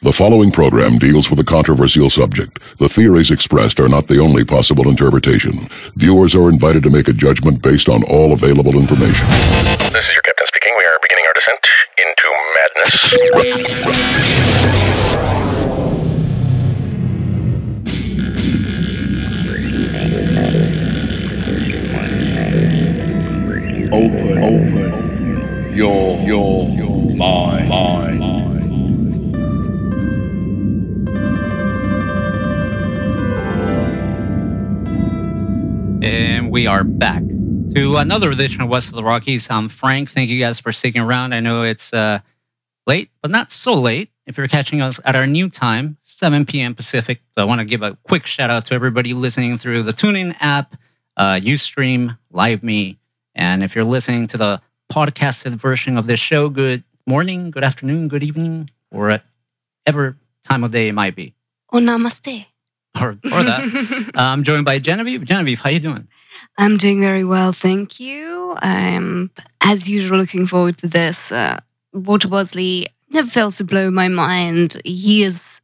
The following program deals with a controversial subject. The theories expressed are not the only possible interpretation. Viewers are invited to make a judgment based on all available information. This is your captain speaking. We are beginning our descent into madness. Open your mind. And we are back to another edition of West of the Rockies. I'm Frank. Thank you guys for sticking around. I know it's late, but not so late if you're catching us at our new time, 7 p.m. Pacific. So I want to give a quick shout out to everybody listening through the TuneIn app, Ustream, LiveMe. And if you're listening to the podcasted version of this show, good morning, good afternoon, good evening, or at whatever time of day it might be. Or namaste. Or that. I'm joined by Genevieve. Genevieve, how you doing? I'm doing very well, thank you. I'm, as usual, looking forward to this. Walter Bosley never fails to blow my mind. He is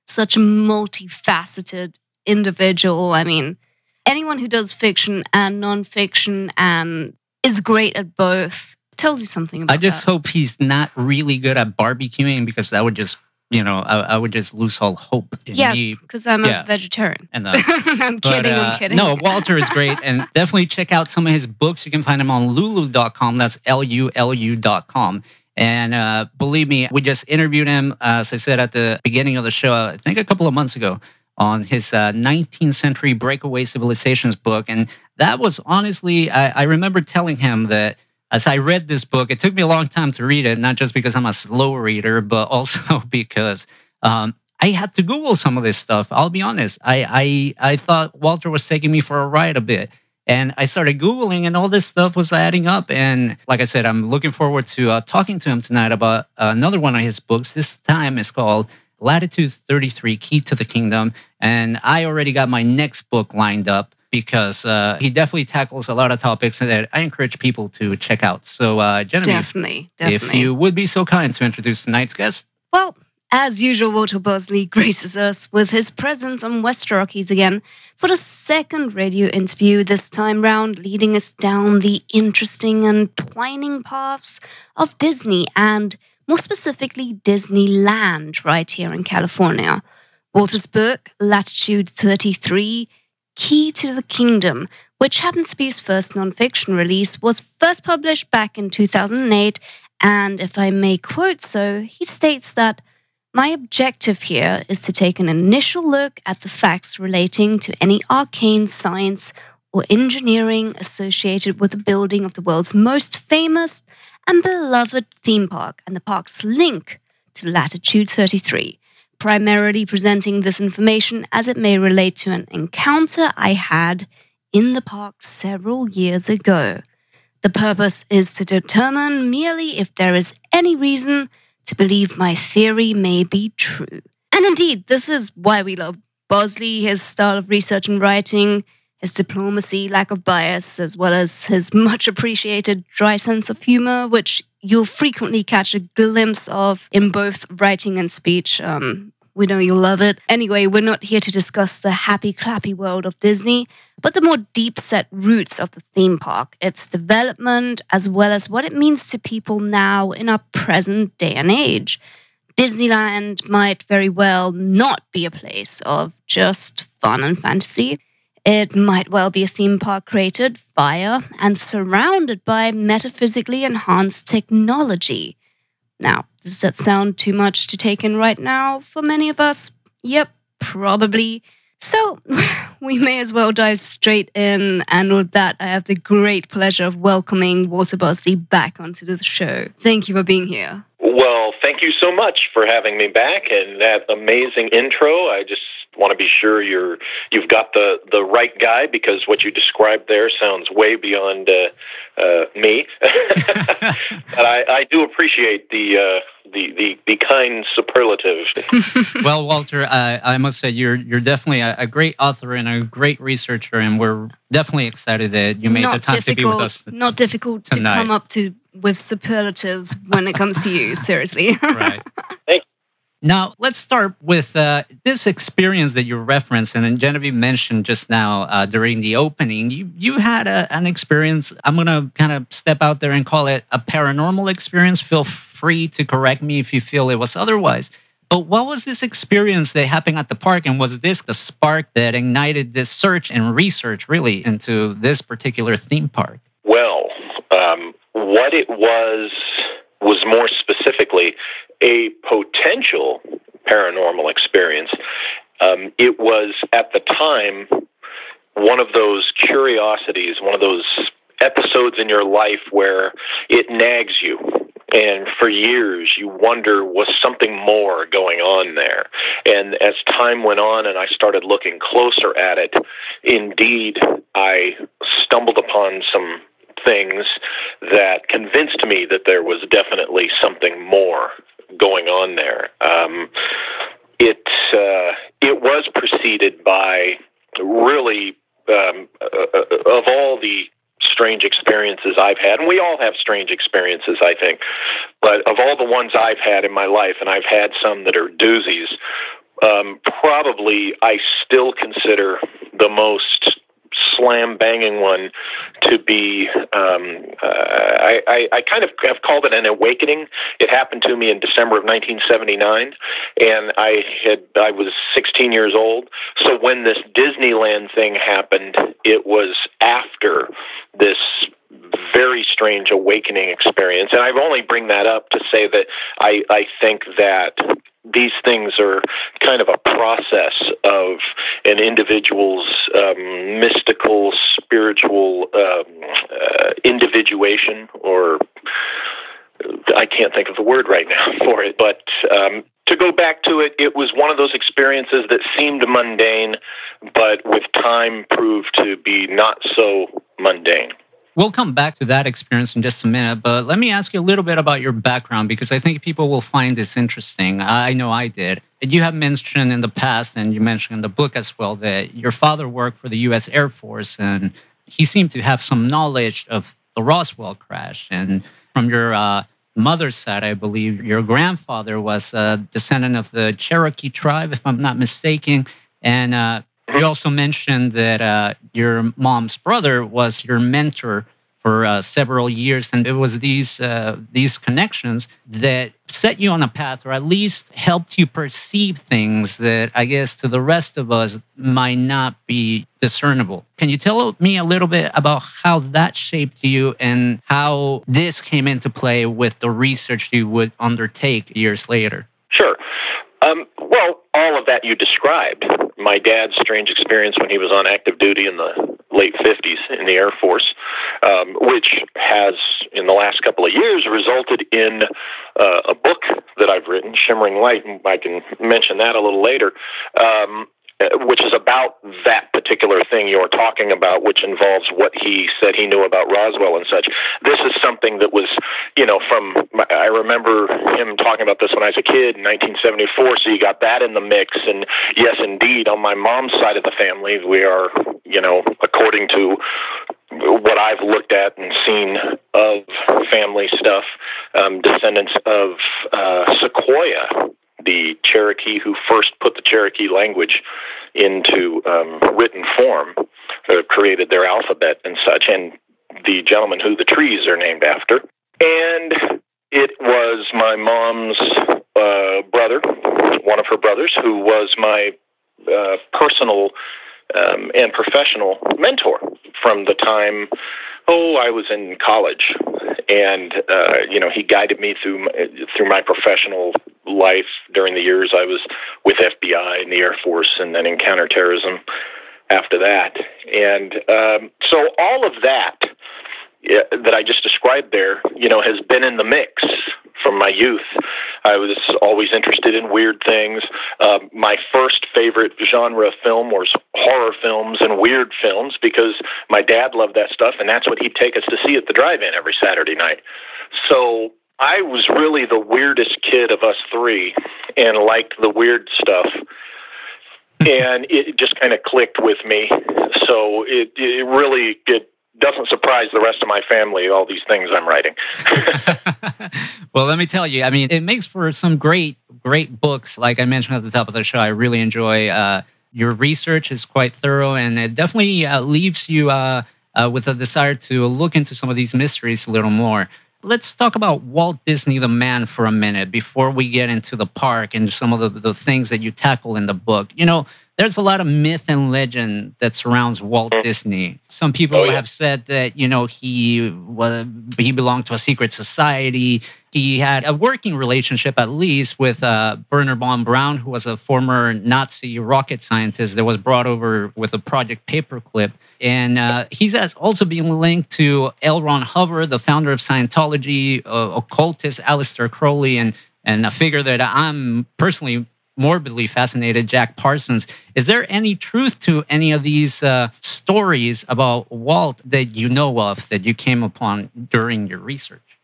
such a multifaceted individual. I mean, anyone who does fiction and non-fiction and is great at both tells you something about I just that. hope he's not really good at barbecuing, because that would just, I would just lose all hope in me. Because I'm a vegetarian. And, I'm kidding. No, Walter is great. And definitely check out some of his books. You can find him on lulu.com. That's LULU.com. And believe me, we just interviewed him, as I said at the beginning of the show, I think a couple of months ago, on his 19th century breakaway civilizations book. And that was honestly, I remember telling him that as I read this book, it took me a long time to read it, not just because I'm a slow reader, but also because I had to Google some of this stuff. I'll be honest. I thought Walter was taking me for a ride a bit. And I started Googling, and all this stuff was adding up. And like I said, I'm looking forward to talking to him tonight about another one of his books. This time is called Latitude 33, Key to the Kingdom. And I already got my next book lined up, because he definitely tackles a lot of topics that I encourage people to check out. So, Genevieve, Definitely. if you would be so kind to introduce tonight's guest. Well, as usual, Walter Bosley graces us with his presence on West of the Rockies again for the second radio interview this time round, leading us down the interesting and twining paths of Disney, and more specifically Disneyland right here in California. Walter's book, Latitude 33, Key to the Kingdom, which happens to be his first nonfiction release, was first published back in 2008, and if I may quote so, he states that, "My objective here is to take an initial look at the facts relating to any arcane science or engineering associated with the building of the world's most famous and beloved theme park and the park's link to Latitude 33. Primarily presenting this information as it may relate to an encounter I had in the park several years ago. The purpose is to determine merely if there is any reason to believe my theory may be true." And indeed, this is why we love Bosley, his style of research and writing, his diplomacy, lack of bias, as well as his much appreciated dry sense of humor, which you'll frequently catch a glimpse of in both writing and speech. We know you'll love it. Anyway, we're not here to discuss the happy, clappy world of Disney, but the more deep-set roots of the theme park, its development, as well as what it means to people now in our present day and age. Disneyland might very well not be a place of just fun and fantasy. It might well be a theme park created via and surrounded by metaphysically enhanced technology. Now, does that sound too much to take in right now for many of us? Yep, probably. So, we may as well dive straight in, and with that, I have the great pleasure of welcoming Walter Bosley back onto the show. Thank you for being here. Well, thank you so much for having me back, and that amazing intro. I just want to be sure you've got the right guy, because what you described there sounds way beyond me. But I do appreciate the kind superlative. Well, Walter, I must say you're definitely a great author and a great researcher, and we're definitely excited that you made the time to be with us. Not difficult tonight. To come up with superlatives when it comes to you. Seriously, right? Thank you. Now, let's start with this experience that you referenced, and then Genevieve mentioned just now during the opening. You had an experience, I'm going to kind of step out there and call it a paranormal experience. Feel free to correct me if you feel it was otherwise. But what was this experience that happened at the park, and was this the spark that ignited this search and research really into this particular theme park? Well, what it was more specifically a potential paranormal experience. It was, at the time, one of those curiosities, one of those episodes in your life where it nags you. And for years, you wonder, was something more going on there? And as time went on and I started looking closer at it, indeed, I stumbled upon some things that convinced me that there was definitely something more going on there. It was preceded by really, of all the strange experiences I've had, and we all have strange experiences, I think, but of all the ones I've had in my life, and I've had some that are doozies, probably I still consider the most slam-banging one to be, I kind of have called it an awakening. It happened to me in December of 1979, and I was 16 years old. So when this Disneyland thing happened, it was after this very strange awakening experience. And I only bring that up to say that I think that these things are kind of a process of an individual's mystical, spiritual individuation, or I can't think of the word right now for it. But to go back to it, it was one of those experiences that seemed mundane, but with time proved to be not so mundane. We'll come back to that experience in just a minute, but let me ask you a little bit about your background, because I think people will find this interesting. I know I did. You have mentioned in the past, and you mentioned in the book as well, that your father worked for the U.S. Air Force, and he seemed to have some knowledge of the Roswell crash. And from your mother's side, I believe your grandfather was a descendant of the Cherokee tribe, if I'm not mistaken. And you also mentioned that your mom's brother was your mentor for several years, and it was these connections that set you on a path, or at least helped you perceive things that I guess to the rest of us might not be discernible. Can you tell me a little bit about how that shaped you and how this came into play with the research you would undertake years later? Sure. Well, all of that you described. My dad's strange experience when he was on active duty in the late 50s in the Air Force, which has, in the last couple of years, resulted in a book that I've written, Shimmering Light, and I can mention that a little later, which is about that particular thing you're talking about, which involves what he said he knew about Roswell and such. This is something that was, I remember him talking about this when I was a kid in 1974, so you got that in the mix. And yes, indeed, on my mom's side of the family, we are, according to what I've looked at and seen of family stuff, descendants of Sequoia, the Cherokee who first put the Cherokee language into written form, created their alphabet and such, and the gentleman who the trees are named after. And it was my mom's brother, one of her brothers, who was my personal and professional mentor from the time, I was in college. And, he guided me through my professional life during the years I was with FBI and the Air Force, and then in counterterrorism after that. And so all of that I just described there, has been in the mix from my youth. I was always interested in weird things. My first favorite genre of film was horror films and weird films, because my dad loved that stuff, and that's what he'd take us to see at the drive-in every Saturday night. So I was really the weirdest kid of us three and liked the weird stuff. And it just kind of clicked with me. So it really doesn't surprise the rest of my family, all these things I'm writing. Well, let me tell you, it makes for some great great books. Like I mentioned at the top of the show, I really enjoy your research is quite thorough, and it definitely leaves you with a desire to look into some of these mysteries a little more. Let's talk about Walt Disney, the man, for a minute before we get into the park and some of the things that you tackle in the book. You know, there's a lot of myth and legend that surrounds Walt Disney. Some people have said that, you know, he belonged to a secret society. He had a working relationship, at least, with Wernher von Braun, who was a former Nazi rocket scientist that was brought over with a Project Paperclip. And he's also being linked to L. Ron Hubbard, the founder of Scientology, occultist Aleister Crowley, and a figure that I'm personally morbidly fascinated, Jack Parsons. Is there any truth to any of these stories about Walt that you know of, that you came upon during your research?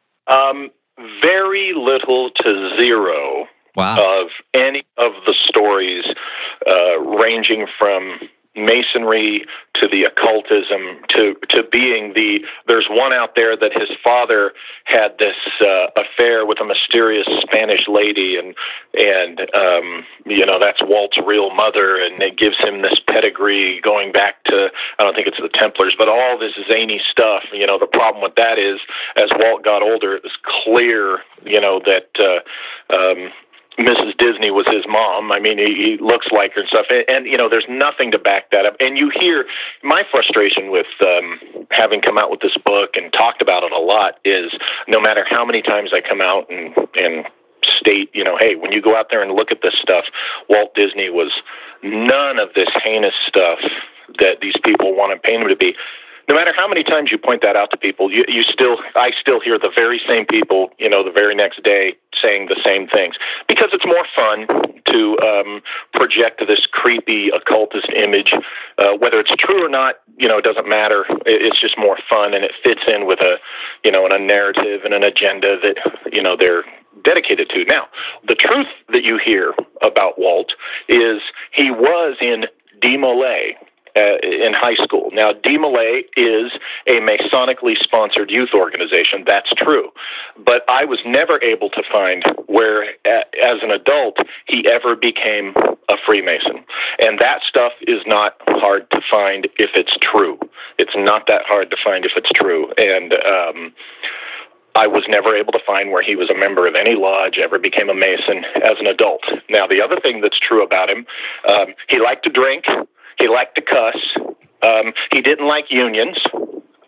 Very little to zero of any of the stories, ranging from Masonry to the occultism to being there's one out there that his father had this affair with a mysterious Spanish lady, and you know, that's Walt's real mother, and it gives him this pedigree going back to, I don't think it's the Templars, but all this zany stuff. You know, the problem with that is, as Walt got older, it was clear, you know, that Mrs. Disney was his mom. I mean, he looks like her and stuff. And, you know, there's nothing to back that up. And you hear my frustration with having come out with this book and talked about it a lot is, no matter how many times I come out and state, you know, hey, when you go out there and look at this stuff, Walt Disney was none of this heinous stuff that these people want to paint him to be. No matter how many times you point that out to people, I still hear the very same people, you know, the very next day saying the same things, because it's more fun to project this creepy occultist image. Whether it's true or not, you know, it doesn't matter. It's just more fun, and it fits in with a narrative and an agenda that, you know, they're dedicated to. Now, the truth that you hear about Walt is he was in DeMolay in high school. Now, DeMolay is a Masonically sponsored youth organization. That's true. But I was never able to find where, as an adult, he ever became a Freemason. And that stuff is not hard to find if it's true. It's not that hard to find if it's true. And I was never able to find where he was a member of any lodge, ever became a Mason as an adult. Now, the other thing that's true about him, he liked to drink. He liked to cuss. He didn't like unions.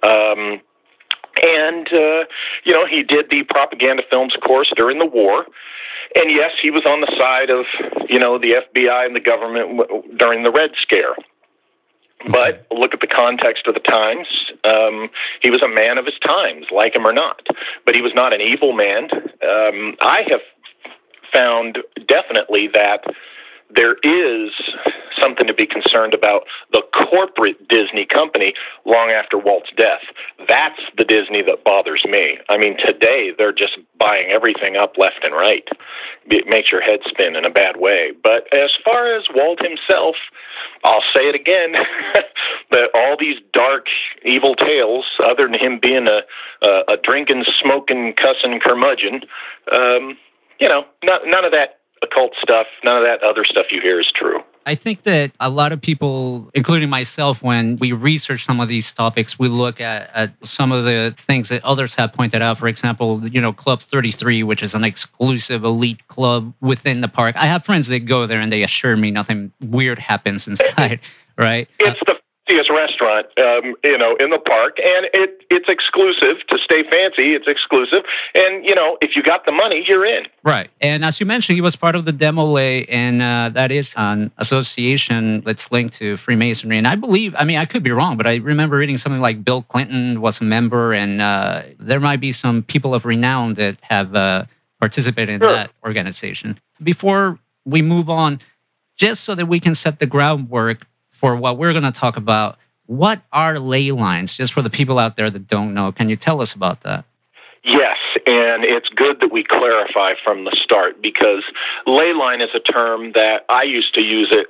And you know, he did the propaganda films course during the war. And yes, he was on the side of, you know, the FBI and the government during the Red Scare. But look at the context of the times. He was a man of his times, like him or not. But he was not an evil man. I have found definitely that there is something to be concerned about the corporate Disney company long after Walt's death. That's the Disney that bothers me. I mean, today they're just buying everything up left and right. It makes your head spin in a bad way. But as far as Walt himself, I'll say it again, that all these dark, evil tales, other than him being a drinking, smoking, cussing curmudgeon, you know, none of that occult stuff, none of that other stuff you hear is true. I think that a lot of people, including myself, when we research some of these topics, we look at some of the things that others have pointed out. For example, you know, Club 33, which is an exclusive elite club within the park. I have friends that go there and they assure me nothing weird happens inside, right? It's the fanciest restaurant, you know, in the park, and it's exclusive. To stay fancy, it's exclusive. And, you know, if you got the money, you're in. Right. And as you mentioned, he was part of the DeMolay, and that is an association that's linked to Freemasonry. And I believe, I mean, I could be wrong, but I remember reading something like Bill Clinton was a member, and there might be some people of renown that have participated in that organization. Before we move on, just so that we can set the groundwork for what we're going to talk about, what are ley lines, just for the people out there that don't know? Can you tell us about that? Yes, and it's good that we clarify from the start, because ley line is a term that I used to use it,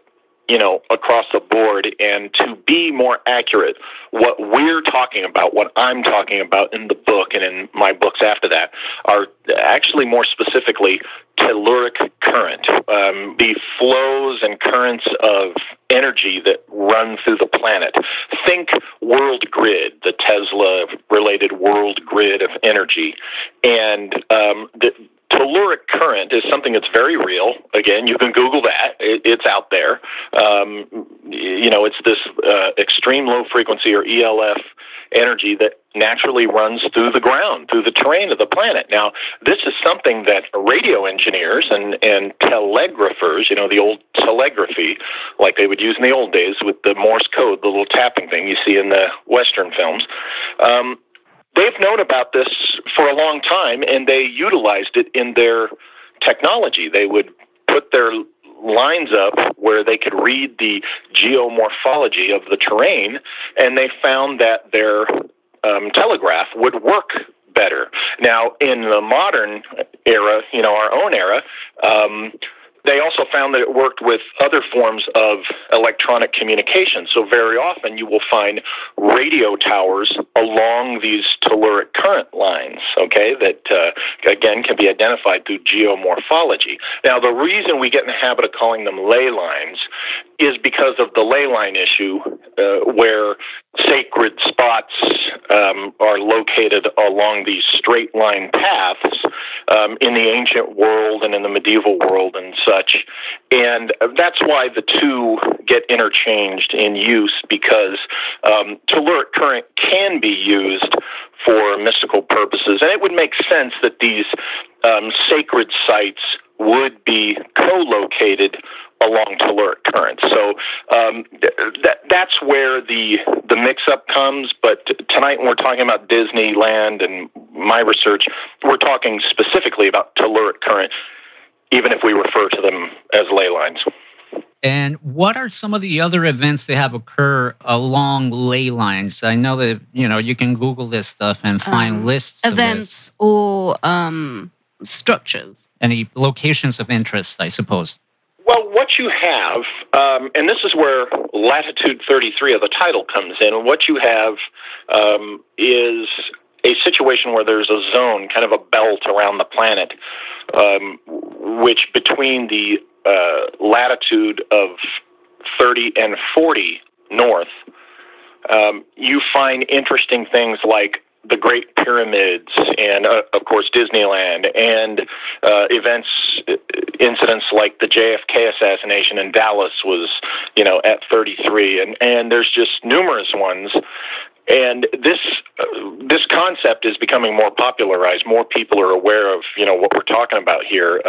you know, across the board. And to be more accurate, what we're talking about, what I'm talking about in the book and in my books after that, are actually more specifically telluric current. the flows and currents of energy that run through the planet. Think world grid, the Tesla-related world grid of energy. And the telluric current is something that's very real. Again, you can Google that. It's out there. It's this extreme low frequency, or ELF, energy that naturally runs through the ground, through the terrain of the planet. Now, this is something that radio engineers and telegraphers, the old telegraphy, like they would use in the old days with the Morse code, the little tapping thing you see in the Western films, they've known about this for a long time, and they utilized it in their technology. They would put their lines up where they could read the geomorphology of the terrain, and they found that their telegraph would work better. Now, in the modern era, our own era, they also found that it worked with other forms of electronic communication. So very often you will find radio towers along these telluric current lines, that, again, can be identified through geomorphology. Now, the reason we get in the habit of calling them ley lines is because of the ley line issue, where sacred spots are located along these straight line paths in the ancient world and in the medieval world and such. And that's why the two get interchanged in use, because telluric current can be used for mystical purposes. And it would make sense that these sacred sites would be co-located along telluric current. So that's where the mix-up comes. But tonight, when we're talking about Disneyland and my research, we're talking specifically about telluric current, even if we refer to them as ley lines. And what are some of the other events that have occur along ley lines? I know that, you can Google this stuff and find lists events or structures. Any locations of interest, I suppose. Well, what you have, and this is where Latitude 33 of the title comes in, what you have is a situation where there's a zone, kind of a belt around the planet, which between the latitude of 30 and 40 north, you find interesting things like the Great Pyramids and, of course, Disneyland, and incidents like the JFK assassination in Dallas was, at 33, and there's just numerous ones. And this concept is becoming more popularized. More people are aware of what we're talking about here.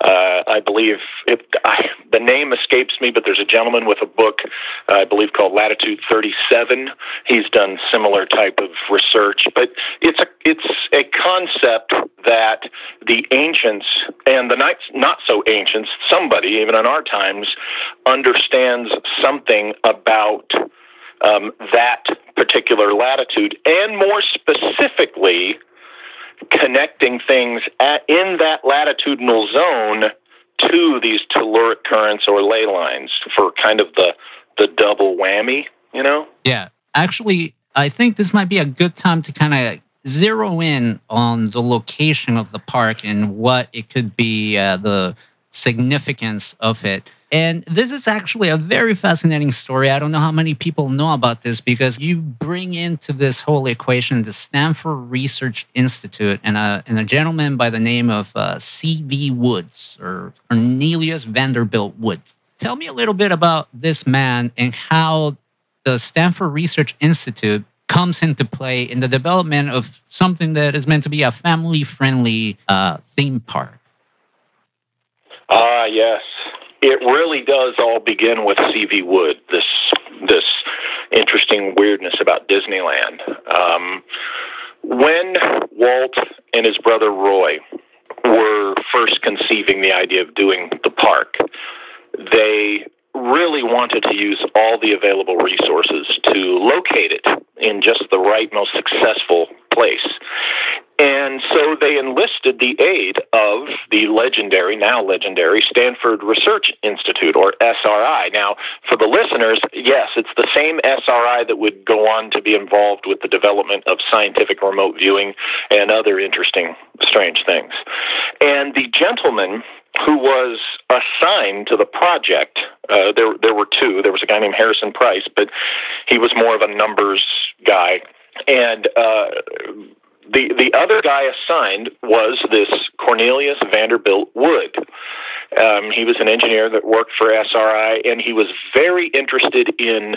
I believe the name escapes me, but there's a gentleman with a book I believe called Latitude 37. He's done similar type of research, but it's a concept that the ancients and the not so ancients, somebody even in our times, understands something about that particular latitude, and more specifically, connecting things in that latitudinal zone to these telluric currents or ley lines for kind of the double whammy, Yeah. Actually, I think this might be a good time to kind of zero in on the location of the park and what it could be, the significance of it. And this is actually a very fascinating story. I don't know how many people know about this, because you bring into this whole equation the Stanford Research Institute and a gentleman by the name of C.V. Woods, or Cornelius Vanderbilt Woods. Tell me a little bit about this man and how the Stanford Research Institute comes into play in the development of something that is meant to be a family-friendly theme park. Yes. It really does all begin with C.V. Wood, this interesting weirdness about Disneyland. When Walt and his brother Roy were first conceiving the idea of doing the park, they really wanted to use all the available resources to locate it in just the right, most successful place. And so they enlisted the aid of the now legendary Stanford Research Institute, or SRI. Now, for the listeners, yes, it's the same SRI that would go on to be involved with the development of scientific remote viewing and other interesting, strange things. And the gentleman who was assigned to the project. There were two. There was a guy named Harrison Price, but he was more of a numbers guy. And the other guy assigned was this Cornelius Vanderbilt Wood. He was an engineer that worked for SRI, and he was very interested in,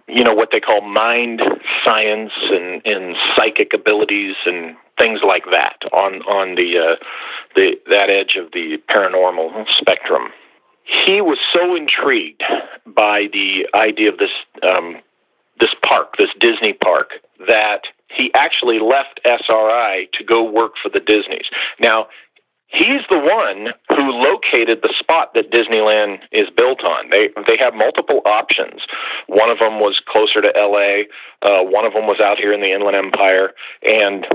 what they call mind science and psychic abilities and things like that on that edge of the paranormal spectrum. He was so intrigued by the idea of this park, this Disney park, that he actually left SRI to go work for the Disneys. Now, he's the one who located the spot that Disneyland is built on. They have multiple options. One of them was closer to L.A., one of them was out here in the Inland Empire, and,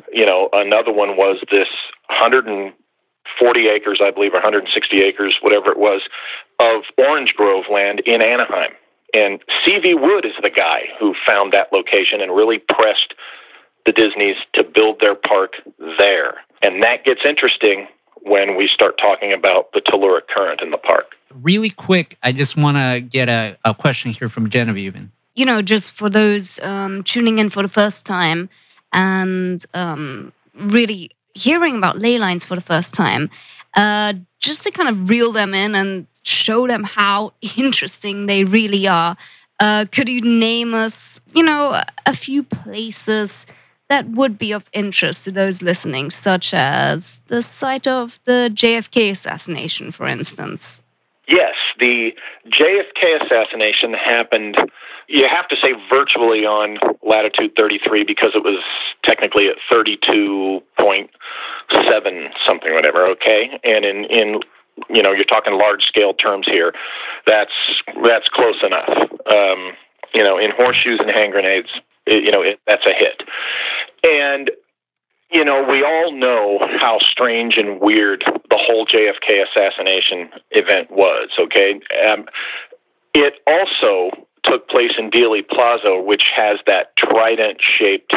another one was this 140 acres, I believe, or 160 acres, whatever it was, of orange grove land in Anaheim. And C.V. Wood is the guy who found that location and really pressed the Disneys to build their park there. And that gets interesting when we start talking about the telluric current in the park. Really quick, I just want to get a question here from Genevieve. Just for those tuning in for the first time and really hearing about ley lines for the first time, just to kind of reel them in and show them how interesting they really are. Could you name us, a few places that would be of interest to those listening, such as the site of the JFK assassination, for instance? Yes, the JFK assassination happened, you have to say virtually on latitude 33 because it was technically at 32.7 something, whatever, okay? And in you're talking large-scale terms here. That's close enough. In horseshoes and hand grenades, that's a hit. And, we all know how strange and weird the whole JFK assassination event was, okay? It also took place in Dealey Plaza, which has that trident-shaped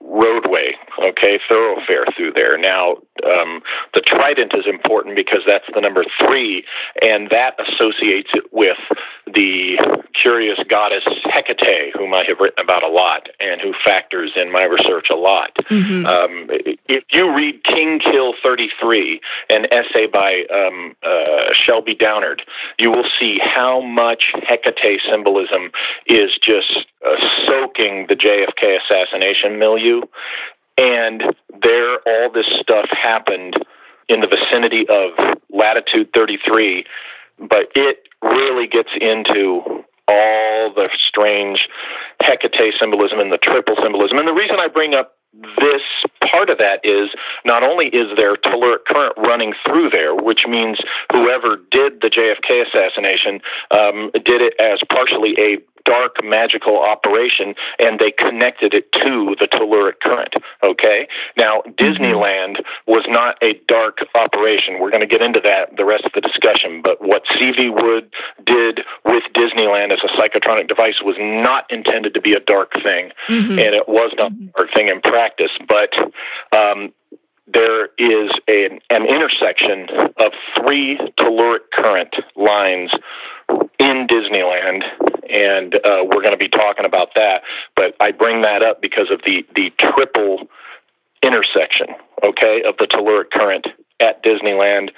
roadway, thoroughfare through there. Now, the trident is important because that's the number 3, and that associates it with the curious goddess Hecate, whom I have written about a lot and who factors in my research a lot. Mm-hmm. If you read King Kill 33, an essay by Shelby Downard, you will see how much Hecate symbolism is just soaking the JFK assassination milieu. And all this stuff happened in the vicinity of latitude 33, but it really gets into all the strange Hecate symbolism and the triple symbolism. And the reason I bring up this part of that is not only is there telluric current running through there, which means whoever did the JFK assassination did it as partially a dark magical operation, and they connected it to the telluric current. Okay? Now, Disneyland was not a dark operation. We're going to get into that the rest of the discussion, but what C.V. Wood did with Disneyland as a psychotronic device was not intended to be a dark thing, and it was not a dark thing in practice, but there is an intersection of 3 telluric current lines in Disneyland, and we're going to be talking about that. But I bring that up because of the triple intersection, of the telluric current at Disneyland,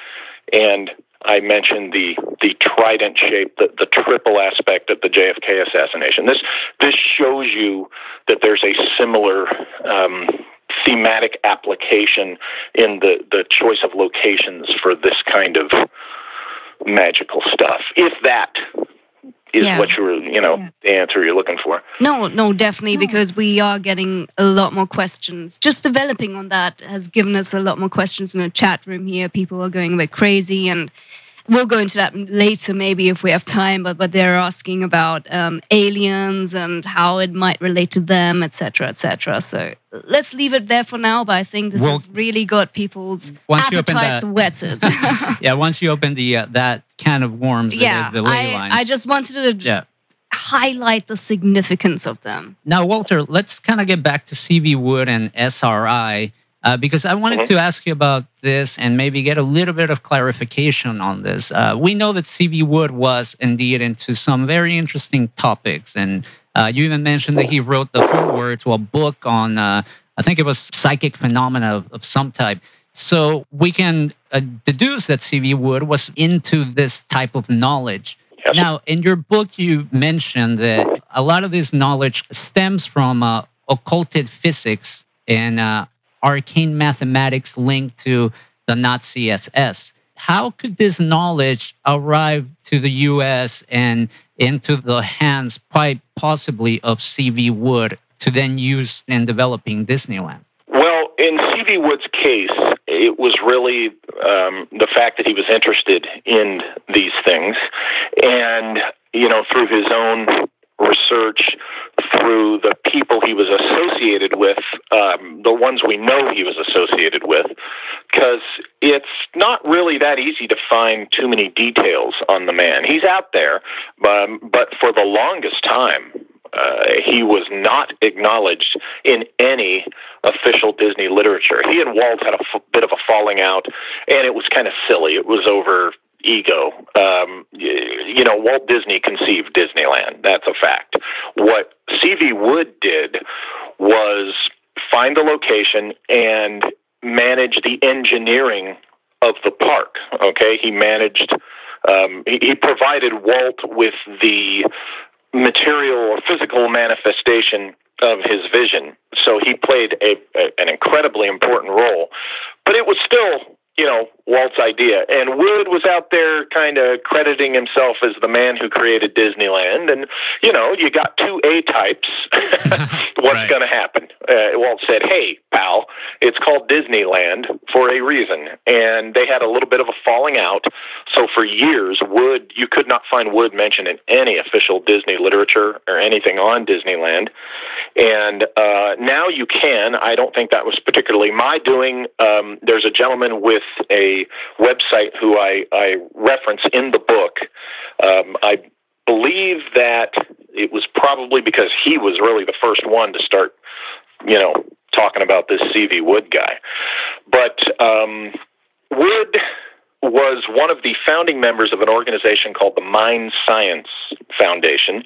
and I mentioned the trident shape, the triple aspect of the JFK assassination. This shows you that there's a similar thematic application in the choice of locations for this kind of magical stuff, if that is what you're, the answer you're looking for. No, definitely, because we are getting a lot more questions. Just developing on that has given us a lot more questions in the chat room here. People are going a bit crazy, and we'll go into that later maybe if we have time, but they're asking about aliens and how it might relate to them, etc., etc. So let's leave it there for now, but I think this has really got people's appetites whetted. Once you open that can of worms, that is the ley lines. I just wanted to highlight the significance of them. Now, Walter, let's kind of get back to C.V. Wood and SRI. because I wanted to ask you about this and maybe get a little bit of clarification on this. We know that C.V. Wood was indeed into some very interesting topics, and you even mentioned that he wrote the foreword to a book on, I think it was psychic phenomena of some type. So we can deduce that C.V. Wood was into this type of knowledge. Yes. Now, in your book, you mentioned that a lot of this knowledge stems from occulted physics and arcane mathematics linked to the Nazi SS. How could this knowledge arrive to the U.S. and into the hands, quite possibly, of C.V. Wood to then use in developing Disneyland? Well, in C.V. Wood's case, it was really the fact that he was interested in these things, and through his own research, through the people he was associated with, the ones we know he was associated with, because it's not really that easy to find too many details on the man. He's out there, but for the longest time, he was not acknowledged in any official Disney literature. He and Walt had a bit of a falling out, and it was kind of silly. It was over ego. Walt Disney conceived Disneyland. That's a fact. What C.V. Wood did was find the location and manage the engineering of the park. Okay, he managed. He provided Walt with the material or physical manifestation of his vision. So he played an incredibly important role. But it was still, Walt's idea. And Wood was out there kind of crediting himself as the man who created Disneyland. And, you got two A-types. What's going to happen? Walt said, hey, pal, it's called Disneyland for a reason. And they had a little bit of a falling out. So for years, you could not find Wood mentioned in any official Disney literature or anything on Disneyland. And now you can. I don't think that was particularly my doing. There's a gentleman with a website who I reference in the book. I believe that it was probably because he was really the first one to start, talking about this C.V. Wood guy. But Wood was one of the founding members of an organization called the Mind Science Foundation,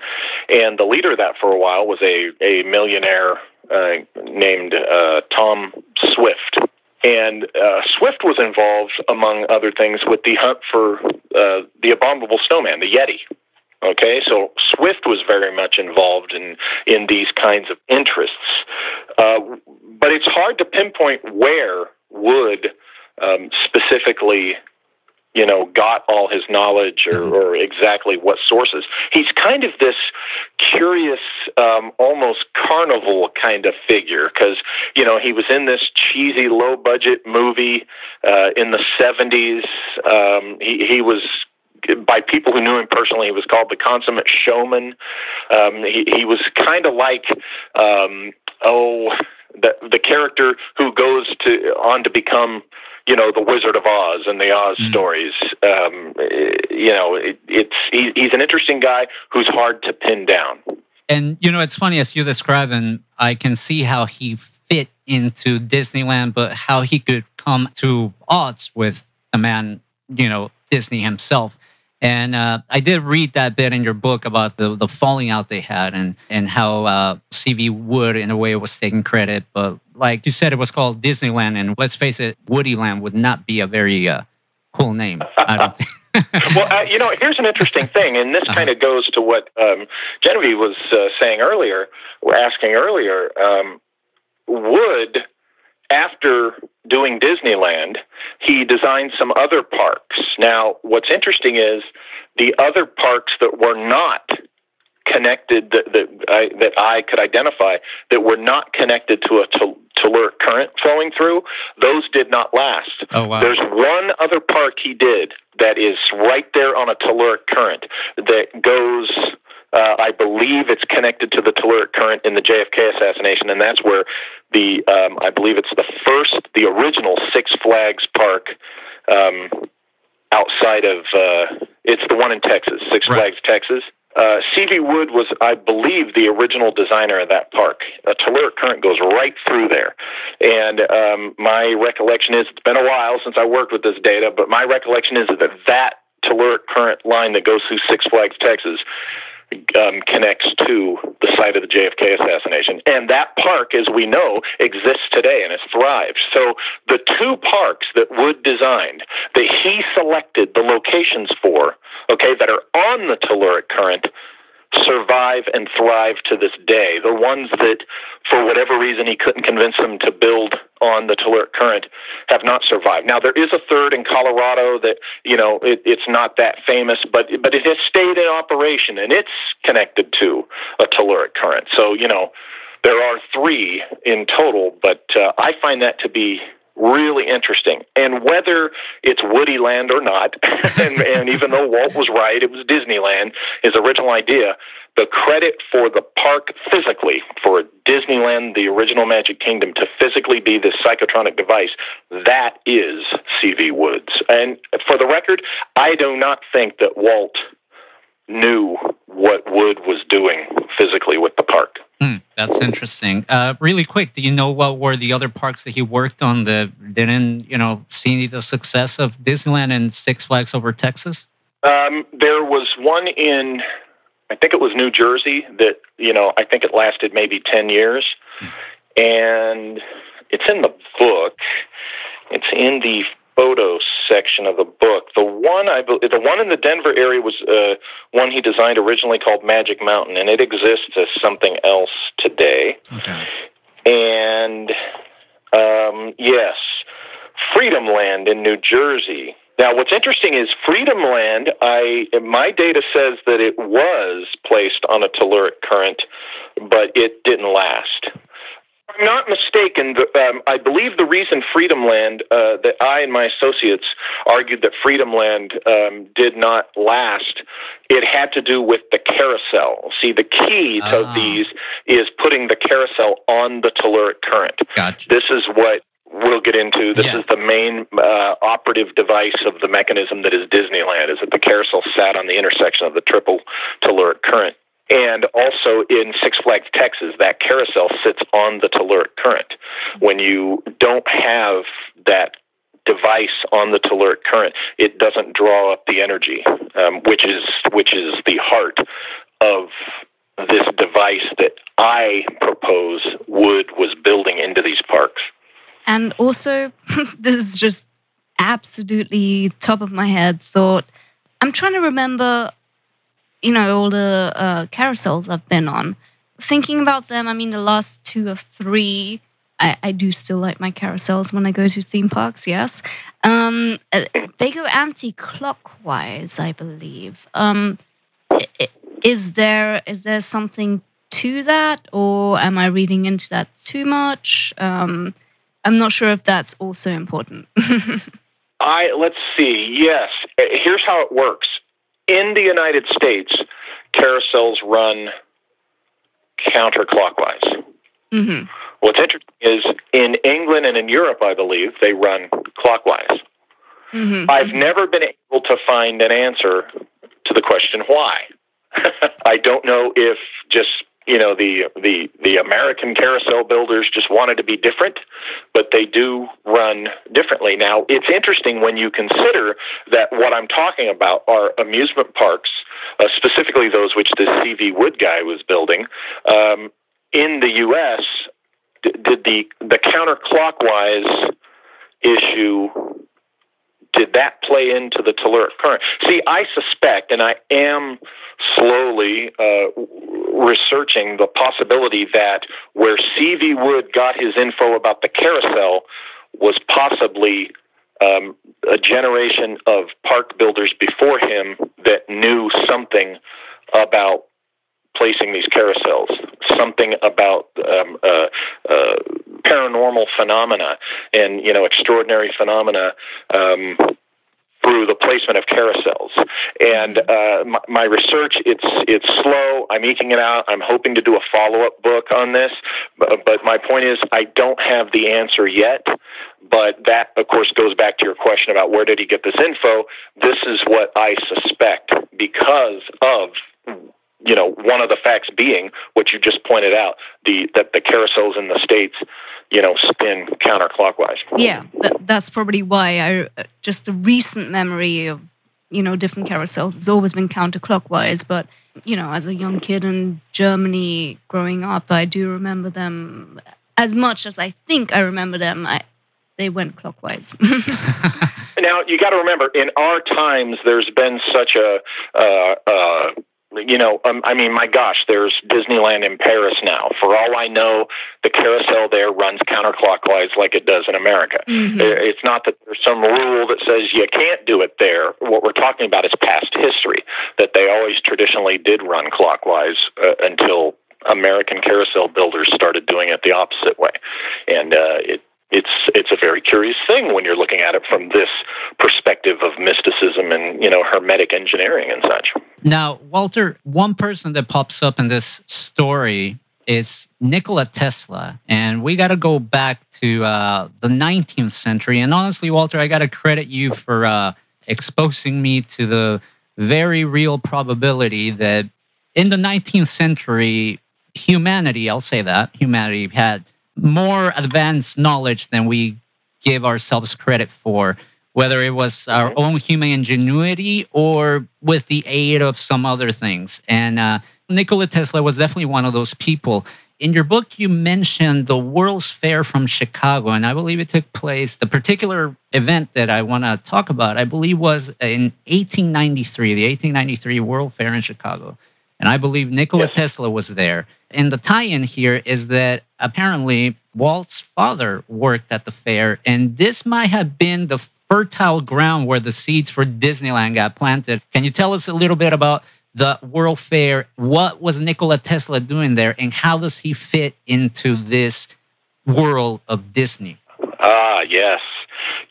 and the leader of that for a while was a millionaire named Tom Swift. And Swift was involved, among other things, with the hunt for the abominable snowman, the Yeti. Okay, so Swift was very much involved in these kinds of interests. But it's hard to pinpoint where Wood specifically, got all his knowledge or exactly what sources. He's kind of this curious, almost carnival kind of figure because, he was in this cheesy, low-budget movie in the 70s. He was, by people who knew him personally, he was called the consummate showman. He was kind of like, the character who goes on to become, the Wizard of Oz and the Oz stories. He's an interesting guy who's hard to pin down. And, it's funny as you describe, and I can see how he fit into Disneyland, but how he could come to odds with the man, Disney himself. And I did read that bit in your book about the falling out they had and how C.V. Wood, in a way, was taking credit. But like you said, it was called Disneyland. And let's face it, Woodyland would not be a very cool name, I don't think. Well, here's an interesting thing. And this kind of goes to what Genevieve was saying earlier, asking earlier. Wood, after doing Disneyland, he designed some other parks. Now, what's interesting is the other parks that were not connected, that I could identify, that were not connected to a telluric current flowing through, those did not last. Oh, wow. There's one other park he did that is right there on a telluric current that goes... I believe it's connected to the telluric current in the JFK assassination, and that's where I believe it's the original Six Flags park outside of, it's the one in Texas, Six Flags, Texas. C.V. Wood was, I believe, the original designer of that park. A telluric current goes right through there. And my recollection is, it's been a while since I worked with this data, but my recollection is that telluric current line that goes through Six Flags, Texas, connects to the site of the JFK assassination. And that park, as we know, exists today and has thrived. So the two parks that Wood designed, that he selected the locations for, that are on the telluric current, survive and thrive to this day. The ones that, for whatever reason, he couldn't convince them to build on the telluric current have not survived. Now, there is a third in Colorado that, it's not that famous, but it has stayed in operation, and it's connected to a telluric current. So, there are three in total, but I find that to be really interesting. And whether it's Woody Land or not, and even though Walt was right, it was Disneyland, his original idea, the credit for the park physically, for Disneyland, the original Magic Kingdom, to physically be this psychotronic device, that is C.V. Wood's. And for the record, I do not think that Walt knew what Wood was doing physically with the park. That's interesting. Really quick, do you know what were the other parks that he worked on that didn't, see the success of Disneyland and Six Flags Over Texas? There was one in, I think it was New Jersey, that, I think it lasted maybe 10 years. And it's in the book. It's in the photo section of the book. The one in the Denver area was one he designed originally called Magic Mountain, and it exists as something else today. Okay. And yes, Freedom Land in New Jersey. Now, what's interesting is Freedom Land, my data says that it was placed on a telluric current, but it didn't last. If I'm not mistaken, I believe the reason Freedom Land, that I and my associates argued that Freedom Land did not last, it had to do with the carousel. See, the key to these is putting the carousel on the telluric current. Gotcha. This is what we'll get into. This is the main operative device of the mechanism that is Disneyland, is that the carousel sat on the intersection of the triple telluric current. And also in Six Flags, Texas, that carousel sits on the telluric current. When you don't have that device on the telluric current, it doesn't draw up the energy, which is the heart of this device that I propose Wood was building into these parks. And also, this is just absolutely top of my head thought. I'm trying to remember, all the carousels I've been on. Thinking about them, the last 2 or 3, I do still like my carousels when I go to theme parks, yes. They go anti-clockwise, I believe. Is there something to that, or am I reading into that too much? I'm not sure if that's also important. Let's see. Yes. Here's how it works. In the United States, carousels run counterclockwise. Mm-hmm. What's interesting is in England and in Europe, I believe, they run clockwise. Mm-hmm. I've never been able to find an answer to the question why. I don't know if just the American carousel builders just wanted to be different, but they do run differently. Now, it's interesting when you consider that what I'm talking about are amusement parks, specifically those which the C.V. Wood guy was building. In the U.S., did the counterclockwise issue, did that play into the telluric current? See, I suspect, and I am slowly researching the possibility that where C.V. Wood got his info about the carousel was possibly a generation of park builders before him that knew something about placing these carousels, something about paranormal phenomena and extraordinary phenomena through the placement of carousels. And my research, it's slow. I'm eking it out. I'm hoping to do a follow-up book on this. But my point is, I don't have the answer yet. But that, of course, goes back to your question about where did he get this info. This is what I suspect because of one of the facts being what you just pointed out, that the carousels in the States, spin counterclockwise. Yeah, that's probably why just a recent memory of, different carousels has always been counterclockwise. But, as a young kid in Germany growing up, I do remember them as much as I think I remember them. They went clockwise. Now, you got to remember, in our times, there's been such my gosh, there's Disneyland in Paris now. For all I know, the carousel there runs counterclockwise like it does in America. Mm-hmm. It's not that there's some rule that says you can't do it there. What we're talking about is past history, that they always traditionally did run clockwise until American carousel builders started doing it the opposite way. And it's a very curious thing when you're looking at it from this perspective of mysticism and, hermetic engineering and such. Now, Walter, one person that pops up in this story is Nikola Tesla. And we got to go back to the 19th century. And honestly, Walter, I got to credit you for exposing me to the very real probability that in the 19th century, humanity had more advanced knowledge than we give ourselves credit for, whether it was our own human ingenuity or with the aid of some other things. And Nikola Tesla was definitely one of those people. In your book, you mentioned the World's Fair from Chicago, and I believe it took place, the particular event that I want to talk about, I believe was in 1893, the 1893 World Fair in Chicago. And I believe Nikola Tesla was there. And the tie-in here is that apparently Walt's father worked at the fair, and this might have been the fertile ground where the seeds for Disneyland got planted. Can you tell us a little bit about the World Fair? What was Nikola Tesla doing there, and how does he fit into this world of Disney? Yes.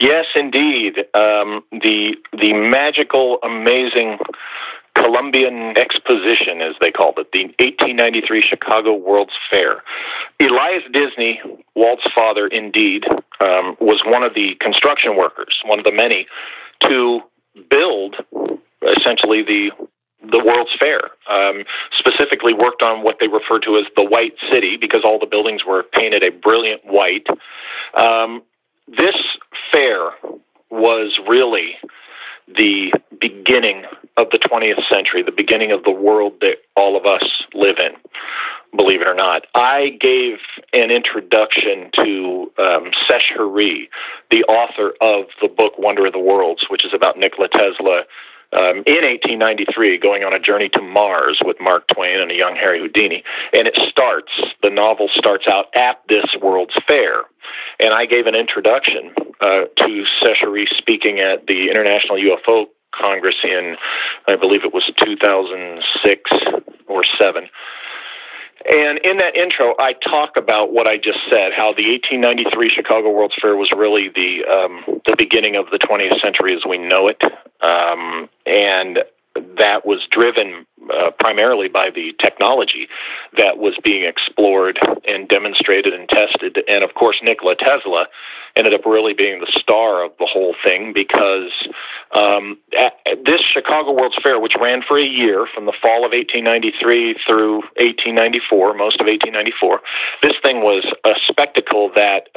Yes, indeed. The magical, amazing Columbian Exposition, as they called it, the 1893 Chicago World's Fair. Elias Disney, Walt's father, indeed, was one of the construction workers, one of the many, to build essentially the World's Fair. Specifically worked on what they referred to as the White City, because all the buildings were painted a brilliant white. This fair was really the beginning of the 20th century, the beginning of the world that all of us live in, believe it or not. I gave an introduction to Sesh Hari, the author of the book Wonder of the Worlds, which is about Nikola Tesla in 1893 going on a journey to Mars with Mark Twain and a young Harry Houdini. And the novel starts out at this World's Fair. And I gave an introduction to Sesh Hari speaking at the International UFO Congress in, I believe it was 2006 or 7. And in that intro, I talk about what I just said, how the 1893 Chicago World's Fair was really the beginning of the 20th century as we know it. And that was driven primarily by the technology that was being explored and demonstrated and tested. And, of course, Nikola Tesla ended up really being the star of the whole thing, because this Chicago World's Fair, which ran for a year from the fall of 1893 through 1894, most of 1894, this thing was a spectacle that,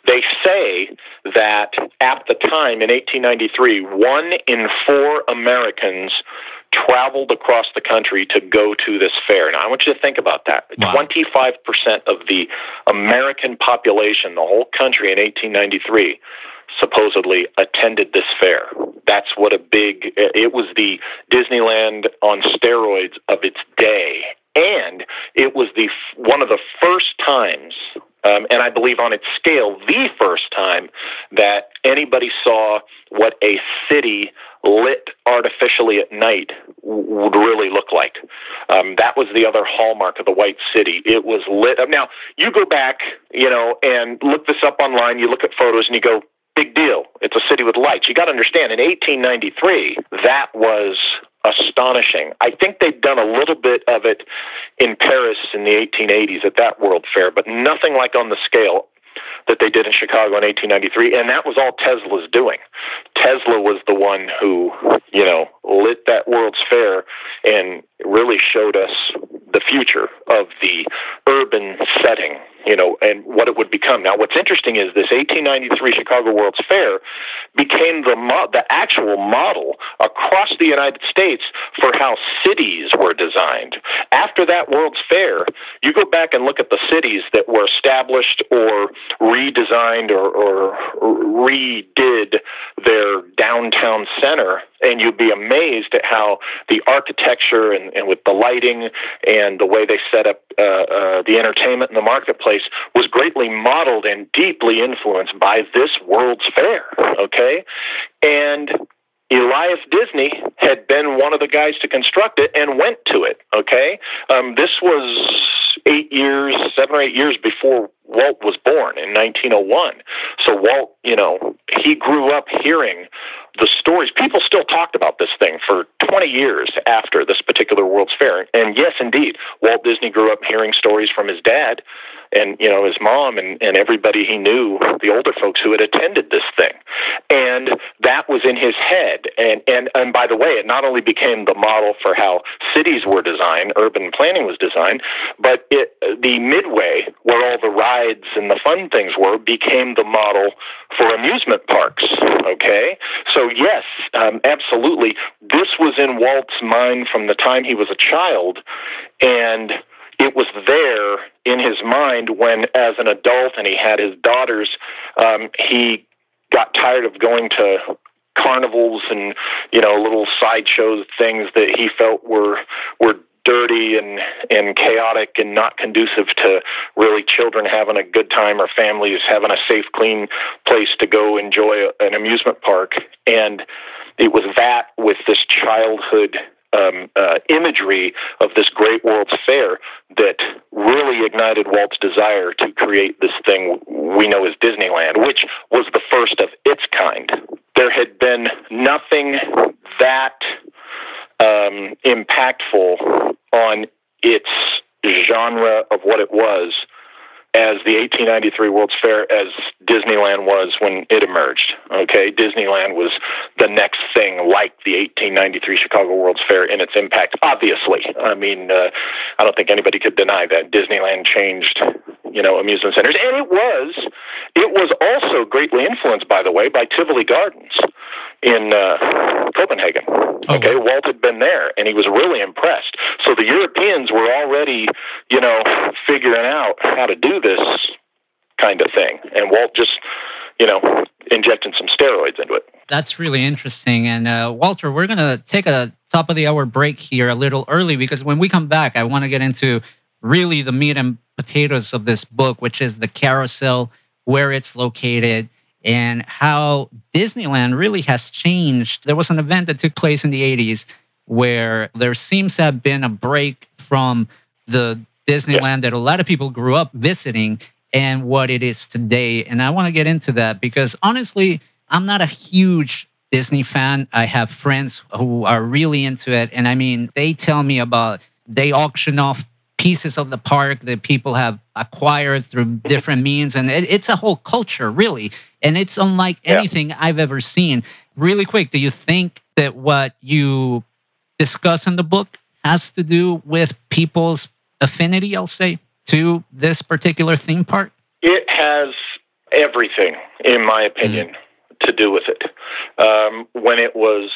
they say that at the time in 1893, 1 in 4 Americans traveled across the country to go to this fair. Now, I want you to think about that. Wow. 25% of the American population, the whole country in 1893, supposedly attended this fair. That's what it was the Disneyland on steroids of its day. And it was one of the first times, and I believe on its scale, the first time that anybody saw what a city lit artificially at night would really look like. That was the other hallmark of the White City. It was lit up. Now, you go back, and look this up online, you look at photos and you go, big deal. It's a city with lights. You got to understand, in 1893, that was astonishing. I think they'd done a little bit of it in Paris in the 1880s at that World Fair, but nothing like on the scale. that they did in Chicago in 1893, and that was all Tesla's doing. Tesla was the one who, lit that World's Fair and really showed us the future of the urban setting, and what it would become. Now, what's interesting is this 1893 Chicago World's Fair became the actual model across the United States for how cities were designed. After that World's Fair, you go back and look at the cities that were established or redesigned or redid their downtown center, and you'd be amazed at how the architecture and with the lighting and the way they set up the entertainment in the marketplace was greatly modeled and deeply influenced by this World's Fair, okay? And Elias Disney had been one of the guys to construct it and went to it, okay? This was 7 or 8 years before Walt was born in 1901. So Walt, he grew up hearing the stories. People still talked about this thing for 20 years after this particular World's Fair. And yes, indeed, Walt Disney grew up hearing stories from his dad and, his mom and everybody he knew, the older folks who had attended this thing. And that was in his head. And by the way, it not only became the model for how cities were designed, urban planning was designed, but the midway, where all the rides and the fun things were, became the model for amusement parks, okay? So yes, absolutely. This was in Walt's mind from the time he was a child, and it was there in his mind when, as an adult, and he had his daughters, he got tired of going to carnivals and, little sideshows, things that he felt were dirty and chaotic and not conducive to really children having a good time or families having a safe, clean place to go enjoy an amusement park. And it was that with this childhood imagery of this great World's Fair that really ignited Walt's desire to create this thing we know as Disneyland, which was the first of its kind. There had been nothing that impactful on its genre of what it was as the 1893 World's Fair as Disneyland was when it emerged. Okay, Disneyland was the next thing like the 1893 Chicago World's Fair in its impact. Obviously, I mean, I don't think anybody could deny that Disneyland changed, amusement centers, and it was also greatly influenced, by the way, by Tivoli Gardens in Copenhagen. Okay, Walt had been there, and he was really impressed. So the Europeans were already, figuring out how to do this kind of thing, and Walt just, injecting some steroids into it. That's really interesting. And Walter, we're going to take a top of the hour break here a little early, because when we come back, I want to get into really the meat and potatoes of this book, which is the carousel, where it's located, and how Disneyland really has changed. There was an event that took place in the 80s where there seems to have been a break from the Disneyland that a lot of people grew up visiting and what it is today. And I want to get into that because honestly, I'm not a huge Disney fan. I have friends who are really into it. And I mean, they tell me about, they auction off pieces of the park that people have acquired through different means. And it's a whole culture, really. And it's unlike anything I've ever seen. Really quick, do you think that what you discuss in the book has to do with people's affinity, I'll say, to this particular theme park? It has everything, in my opinion, to do with it. When it was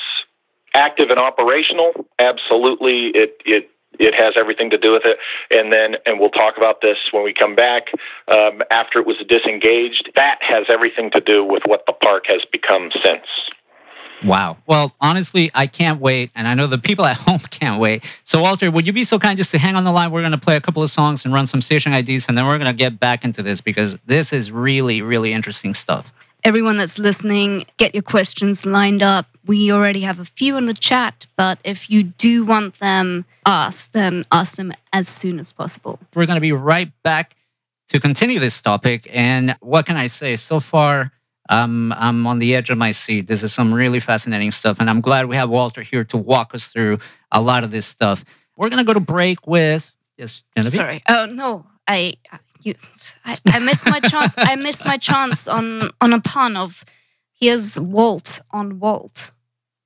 active and operational, absolutely, it has everything to do with it. And we'll talk about this when we come back. After it was disengaged, that has everything to do with what the park has become since. Wow. Well, honestly, I can't wait. And I know the people at home can't wait. So, Walter, would you be so kind just to hang on the line? We're going to play a couple of songs and run some station IDs, and then we're going to get back into this because this is really, really interesting stuff. Everyone that's listening, get your questions lined up. We already have a few in the chat, but if you do want them asked, then ask them as soon as possible. We're going to be right back to continue this topic. And what can I say? So far, I'm on the edge of my seat. This is some really fascinating stuff, and I'm glad we have Walter here to walk us through a lot of this stuff. We're going to go to break with... Yes, Genevieve? Sorry. Oh, no. I missed my chance. I missed my chance on a pun of here's Walt on Walt.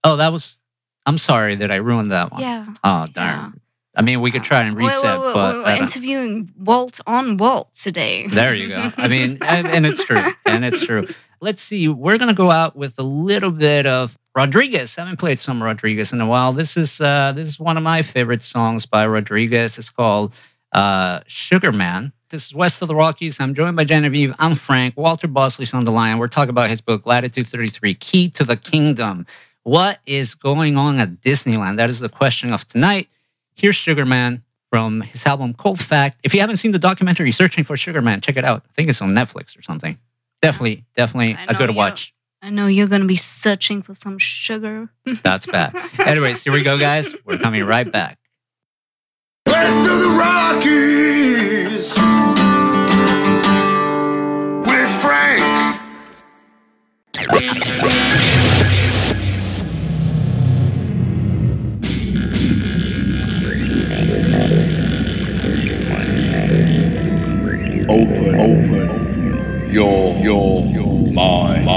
Oh, that was. I'm sorry that I ruined that one. Yeah. Oh, darn. Yeah. I mean, we could try and reset, but we're interviewing Walt on Walt today. There you go. I mean, and it's true. And it's true. Let's see. We're going to go out with a little bit of Rodriguez. I haven't played some Rodriguez in a while. This is one of my favorite songs by Rodriguez. It's called Sugar Man. This is West of the Rockies. I'm joined by Genevieve. I'm Frank. Walter Bosley's on the line. We're talking about his book, Latitude 33, Key to the Kingdom. What is going on at Disneyland? That is the question of tonight. Here's Sugar Man from his album Cold Fact. If you haven't seen the documentary Searching for Sugar Man, check it out. I think it's on Netflix or something. Definitely a good watch. I know you're going to be searching for some sugar. That's bad. Anyways, here we go, guys. We're coming right back. West of the Rockies with Frank. Open your mind.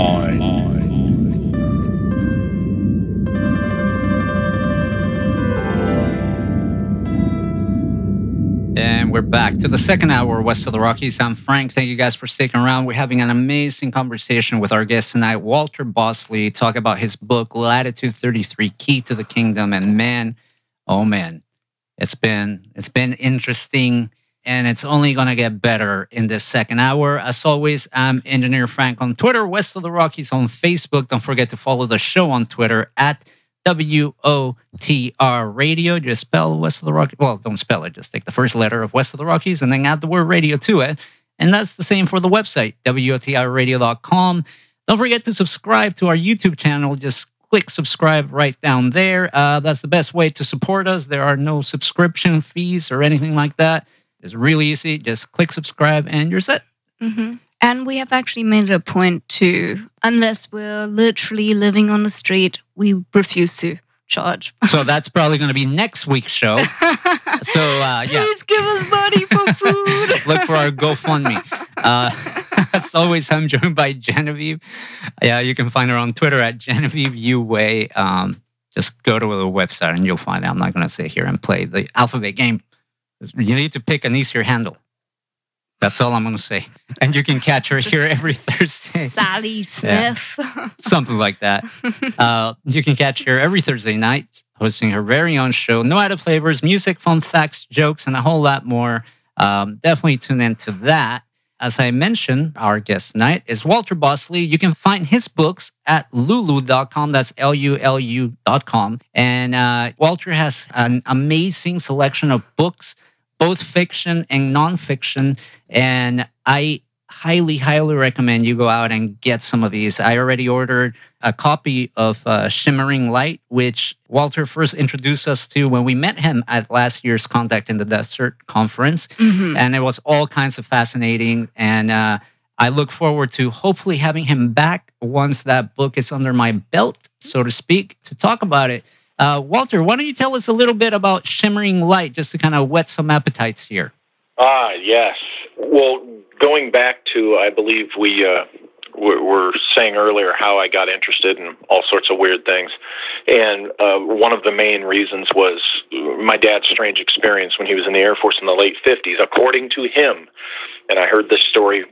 And we're back to the second hour, West of the Rockies. I'm Frank. Thank you guys for sticking around. We're having an amazing conversation with our guest tonight, Walter Bosley, talk about his book, Latitude 33, Key to the Kingdom. And man, oh man, it's been interesting. And it's only going to get better in this second hour. As always, I'm Engineer Frank on Twitter, West of the Rockies on Facebook. Don't forget to follow the show on Twitter at WOTR Radio. Just spell West of the Rockies. Well, don't spell it. Just take the first letter of West of the Rockies and then add the word radio to it. And that's the same for the website, WOTRradio.com. Don't forget to subscribe to our YouTube channel. Just click subscribe right down there. That's the best way to support us. There are no subscription fees or anything like that. It's really easy. Just click subscribe and you're set. Mm-hmm. And we have actually made it a point to, unless we're literally living on the street, we refuse to charge. So that's probably going to be next week's show. So yeah. Please give us money for food. Look for our GoFundMe. As always, I'm joined by Genevieve. Yeah, you can find her on Twitter at Genevieve Uway. Just go to the website and you'll find it. I'm not going to sit here and play the alphabet game. You need to pick an easier handle. That's all I'm going to say. And you can catch her here every Thursday. Sally Smith. Yeah. Something like that. You can catch her every Thursday night, hosting her very own show. No added flavors, music, fun facts, jokes, and a whole lot more. Definitely tune into that. As I mentioned, our guest tonight is Walter Bosley. You can find his books at lulu.com. That's LULU.com. And Walter has an amazing selection of books, both fiction and nonfiction. And I highly, highly recommend you go out and get some of these. I already ordered a copy of Shimmering Light, which Walter first introduced us to when we met him at last year's Contact in the Desert conference. Mm-hmm. And it was all kinds of fascinating. And I look forward to hopefully having him back once that book is under my belt, so to speak, to talk about it. Walter, why don't you tell us a little bit about Shimmering Light, just to kind of whet some appetites here? Yes. Well, going back to, I believe we were saying earlier how I got interested in all sorts of weird things. And one of the main reasons was my dad's strange experience when he was in the Air Force in the late 50s, according to him. And I heard this story,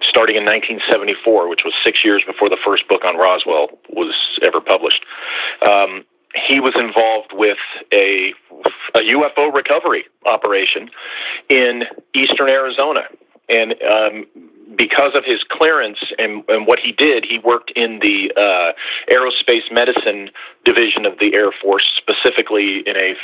starting in 1974, which was 6 years before the first book on Roswell was ever published. He was involved with a UFO recovery operation in eastern Arizona. And because of his clearance and what he did, he worked in the aerospace medicine division of the Air Force, specifically in a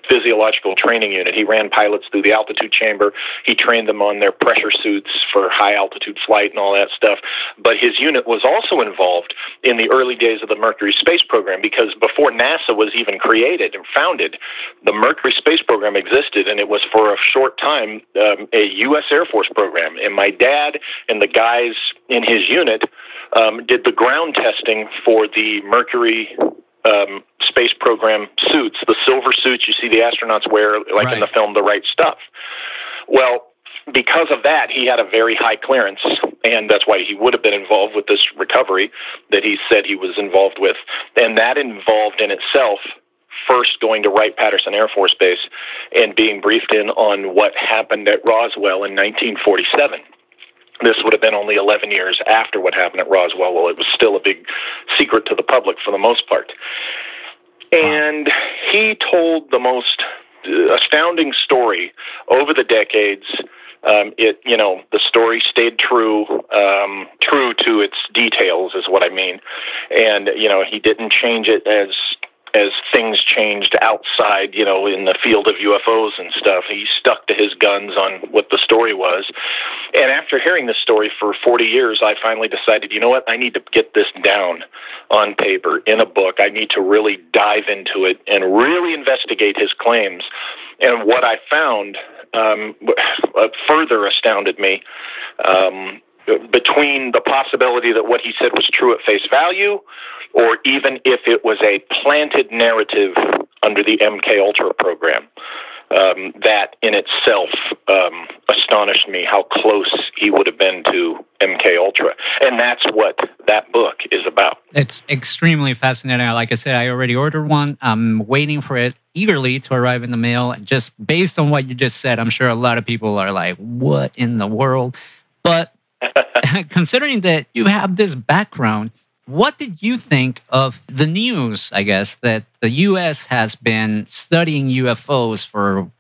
physiological training unit. He ran pilots through the altitude chamber. He trained them on their pressure suits for high altitude flight and all that stuff. But his unit was also involved in the early days of the Mercury space program, because before NASA was even created and founded, the Mercury space program existed, and it was for a short time a U.S. Air Force program. And my dad and the guys in his unit did the ground testing for the Mercury space program suits, the silver suits you see the astronauts wear, like in the film The Right Stuff. Well, because of that, he had a very high clearance, and that's why he would have been involved with this recovery that he said he was involved with. And that involved in itself first going to Wright-Patterson Air Force Base and being briefed in on what happened at Roswell in 1947. This would have been only 11 years after what happened at Roswell. Well, it was still a big secret to the public for the most part. And he told the most astounding story over the decades. The story stayed true to its details, is what I mean. And, he didn't change it as things changed outside, in the field of UFOs and stuff. He stuck to his guns on what the story was. And after hearing this story for 40 years, I finally decided, you know what, I need to get this down on paper in a book. I need to really dive into it and really investigate his claims. And what I found further astounded me, between the possibility that what he said was true at face value, or even if it was a planted narrative under the MK Ultra program. That in itself astonished me, how close he would have been to MK Ultra. And that's what that book is about. It's extremely fascinating. Like I said, I already ordered one. I'm waiting for it eagerly to arrive in the mail. Just based on what you just said, I'm sure a lot of people are like, what in the world? But considering that you have this background, what did you think of the news, I guess, that the U.S. has been studying UFOs for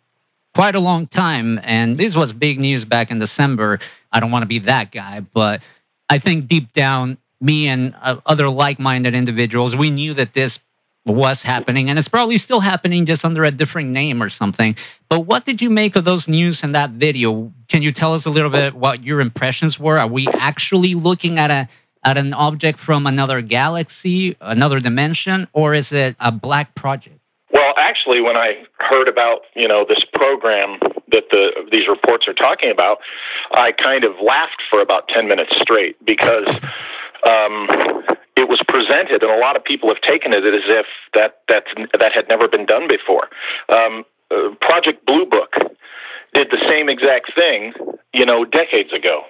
quite a long time? And this was big news back in December. I don't want to be that guy, but I think deep down, me and other like-minded individuals, we knew that this was happening, and it's probably still happening, just under a different name or something. But what did you make of those news and that video? Can you tell us a little bit what your impressions were? Are we actually looking at an object from another galaxy, another dimension, or is it a black project? Well, actually, when I heard about this program that these reports are talking about, I kind of laughed for about 10 minutes straight, because it was presented, and a lot of people have taken it as if that had never been done before. Project Blue Book did the same exact thing, decades ago.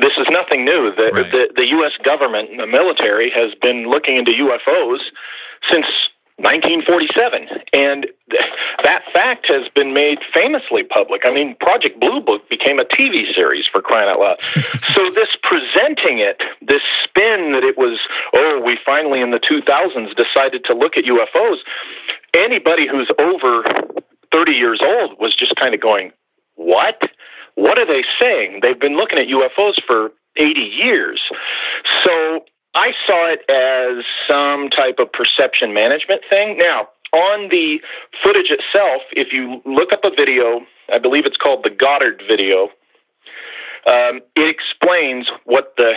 This is nothing new. The U.S. government and the military has been looking into UFOs since 1947, and that fact has been made famously public. I mean, Project Blue Book became a TV series, for crying out loud. So this presenting it, this spin that it was, we finally in the 2000s decided to look at UFOs, anybody who's over 30 years old was just kind of going, what? What are they saying? They've been looking at UFOs for 80 years. So I saw it as some type of perception management thing. Now, on the footage itself, if you look up a video, I believe it's called the Goddard video, it explains what the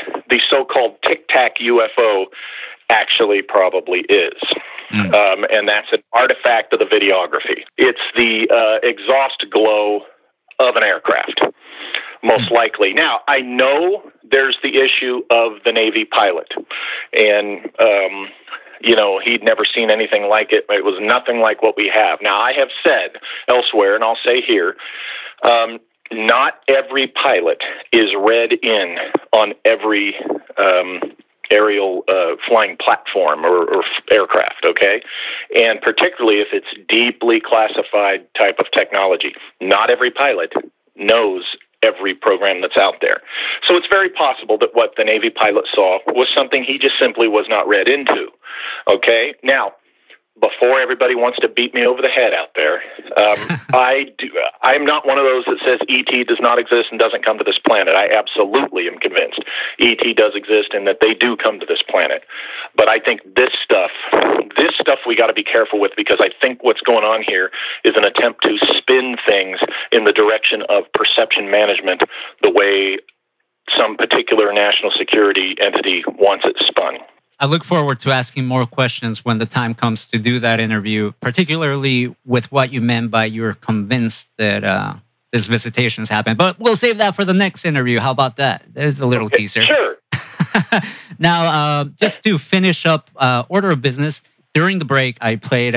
so-called Tic Tac UFO actually probably is. And that's an artifact of the videography. It's the exhaust glow of an aircraft, most likely. Now, I know there's the issue of the Navy pilot, and he'd never seen anything like it. It was nothing like what we have. Now, I have said elsewhere, and I'll say here, not every pilot is read in on every aerial flying platform or aircraft, okay? And particularly if it's deeply classified type of technology. Not every pilot knows every program that's out there. So it's very possible that what the Navy pilot saw was something he just simply was not read into, okay? Now, before everybody wants to beat me over the head out there, I'm not one of those that says ET does not exist and doesn't come to this planet. I absolutely am convinced ET does exist and that they do come to this planet. But I think this stuff we got to be careful with, because I think what's going on here is an attempt to spin things in the direction of perception management, the way some particular national security entity wants it spun. I look forward to asking more questions when the time comes to do that interview, particularly with what you meant by you're convinced that this visitation's happened. But we'll save that for the next interview. How about that? There's a little teaser. Sure. Now, just to finish up order of business, during the break, I played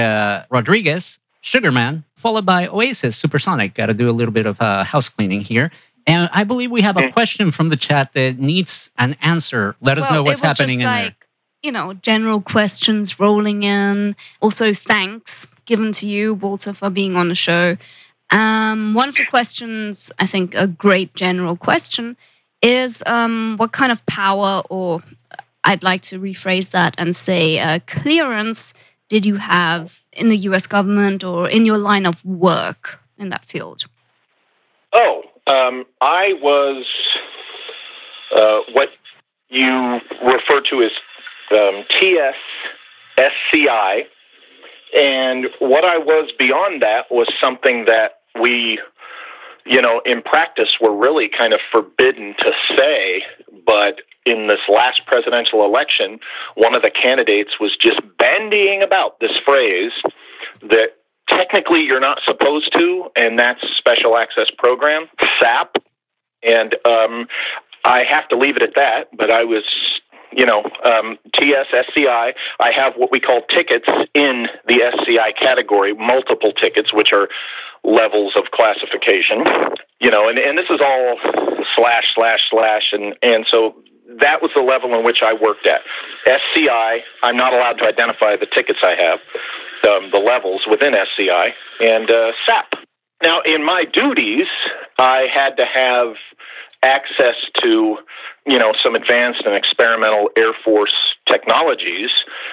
Rodriguez, Sugarman, followed by Oasis, Supersonic. Got to do a little bit of house cleaning here. And I believe we have a question from the chat that needs an answer. Let us know what's happening in there. General questions rolling in. Also, thanks given to you, Walter, for being on the show. One of the questions, I think a great general question, is what kind of power, or I'd like to rephrase that and say clearance, did you have in the US government or in your line of work in that field? I was what you refer to as TS-SCI, and what I was beyond that was something that we, in practice were really kind of forbidden to say, but in this last presidential election, one of the candidates was just bandying about this phrase that technically you're not supposed to, and that's Special Access Program, SAP, and I have to leave it at that, but I was, TS-SCI. I have what we call tickets in the SCI category, multiple tickets, which are levels of classification, and this is all / and so that was the level in which I worked at. SCI, I'm not allowed to identify the tickets I have, the levels within SCI, and SAP. Now, in my duties, I had to have access to, some advanced and experimental Air Force technologies.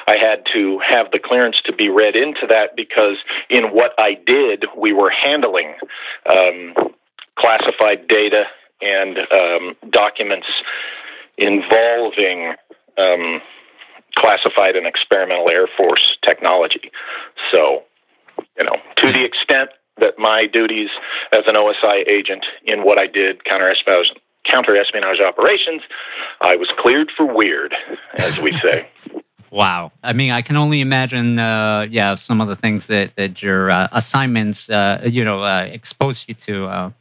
I had to have the clearance to be read into that because in what I did, we were handling classified data and documents involving classified and experimental Air Force technology. So, to the extent that my duties as an OSI agent in what I did, counter-espionage operations, I was cleared for weird, as we say. Wow. I mean, I can only imagine, some of the things that your assignments, exposed you to.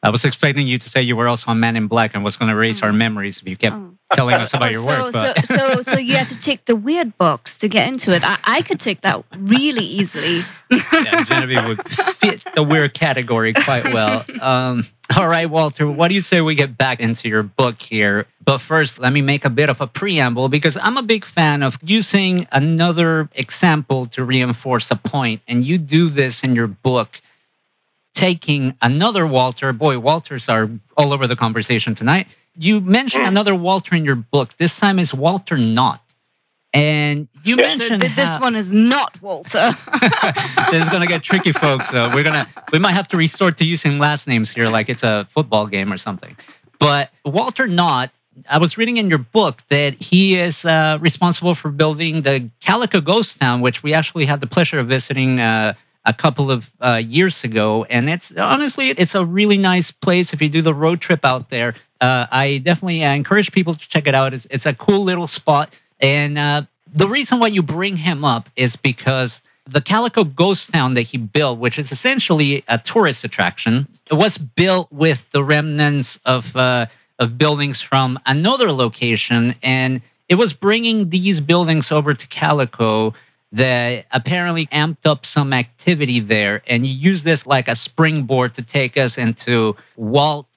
I was expecting you to say you were also a Man in Black and was going to erase our memories if you kept telling us about your work. But. So you had to tick the weird box to get into it. I could tick that really easily. Yeah, Genevieve would fit the weird category quite well. All right, Walter, what do you say we get back into your book here? But first, let me make a bit of a preamble because I'm a big fan of using another example to reinforce a point. And you do this in your book, taking another Walter. Boy, Walters are all over the conversation tonight. You mentioned another Walter in your book. This time is Walter Knott. And you mentioned this one is not Walter. This is going to get tricky, folks. We might have to resort to using last names here like it's a football game or something. But Walter Knott, I was reading in your book that he is responsible for building the Calico Ghost Town, which we actually had the pleasure of visiting a couple of years ago, and it's a really nice place if you do the road trip out there. I definitely encourage people to check it out. It's a cool little spot, and the reason why you bring him up is because the Calico Ghost Town that he built, which is essentially a tourist attraction, it was built with the remnants of buildings from another location, and it was bringing these buildings over to Calico that apparently amped up some activity there. And you use this like a springboard to take us into Walt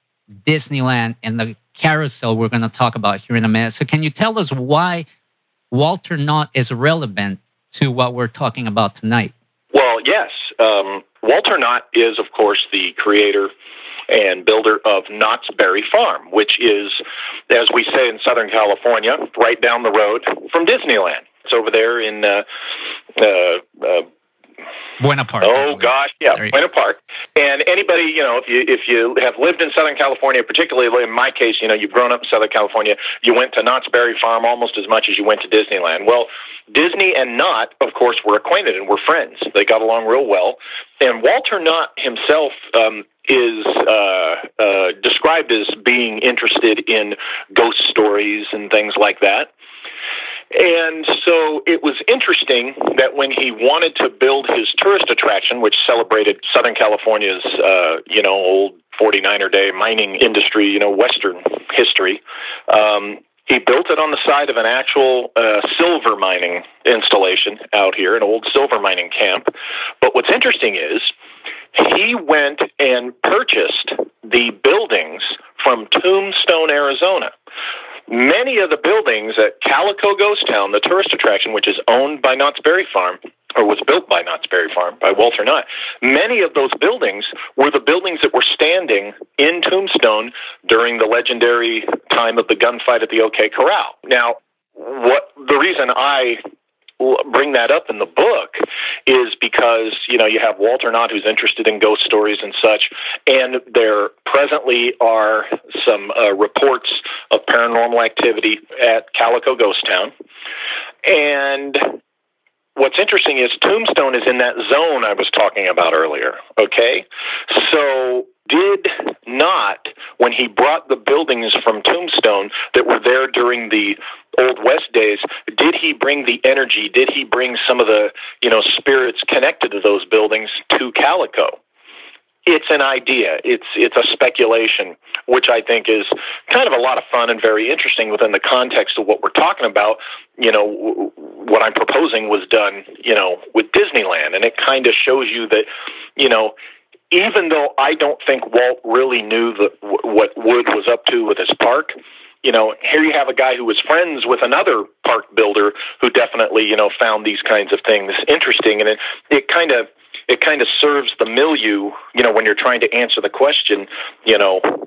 Disneyland and the carousel we're going to talk about here in a minute. So can you tell us why Walter Knott is relevant to what we're talking about tonight? Well, yes. Walter Knott is, of course, the creator and builder of Knott's Berry Farm, which is, as we say in Southern California, right down the road from Disneyland. It's over there in Buena Park. Oh gosh, yeah, Buena Park. And anybody, if you have lived in Southern California, particularly in my case, you've grown up in Southern California, you went to Knott's Berry Farm almost as much as you went to Disneyland. Well, Disney and Knott, of course, were acquainted and were friends. They got along real well. And Walter Knott himself is described as being interested in ghost stories and things like that. And so it was interesting that when he wanted to build his tourist attraction, which celebrated Southern California's, old 49er day mining industry, Western history, he built it on the side of an actual silver mining installation out here, an old silver mining camp. But what's interesting is he went and purchased the buildings from Tombstone, Arizona. Many of the buildings at Calico Ghost Town, the tourist attraction, which is owned by Knott's Berry Farm, or was built by Knott's Berry Farm, by Walter Knott, many of those buildings were the buildings that were standing in Tombstone during the legendary time of the gunfight at the OK Corral. Now, the reason I bring that up in the book is because, you have Walter Knott, who's interested in ghost stories and such, and there presently are some reports of paranormal activity at Calico Ghost Town. And what's interesting is Tombstone is in that zone I was talking about earlier, okay? So did Knott, when he brought the buildings from Tombstone that were there during the Old West days, did he bring the energy, did he bring some of the, spirits connected to those buildings to Calico? It's an idea. It's a speculation, which I think is kind of a lot of fun and very interesting within the context of what we're talking about. What I'm proposing was done, with Disneyland, and it kind of shows you that, even though I don't think Walt really knew what Wood was up to with his park, here you have a guy who was friends with another park builder who definitely, found these kinds of things interesting, and it kind of serves the milieu, when you're trying to answer the question,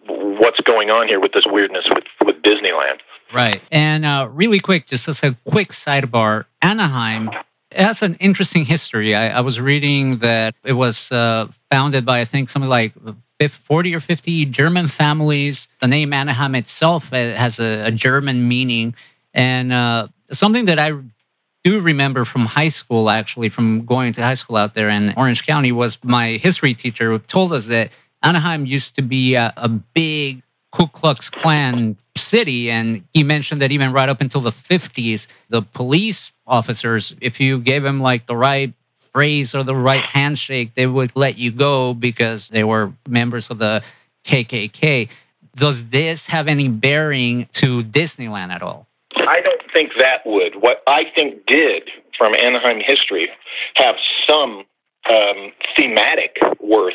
what's going on here with this weirdness with Disneyland. Right. And really quick, just as a quick sidebar, Anaheim, it has an interesting history. I was reading that it was founded by, I think, something like 40 or 50 German families. The name Anaheim itself has a German meaning. And something that I do remember from high school, actually, from going to high school out there in Orange County, was my history teacher who told us that Anaheim used to be a big Ku Klux Klan city. And he mentioned that even right up until the 50s, the police officers, if you gave them like the right phrase or the right handshake, they would let you go because they were members of the KKK. Does this have any bearing to Disneyland at all? I don't think that would. What I think did, from Anaheim history, have some thematic worth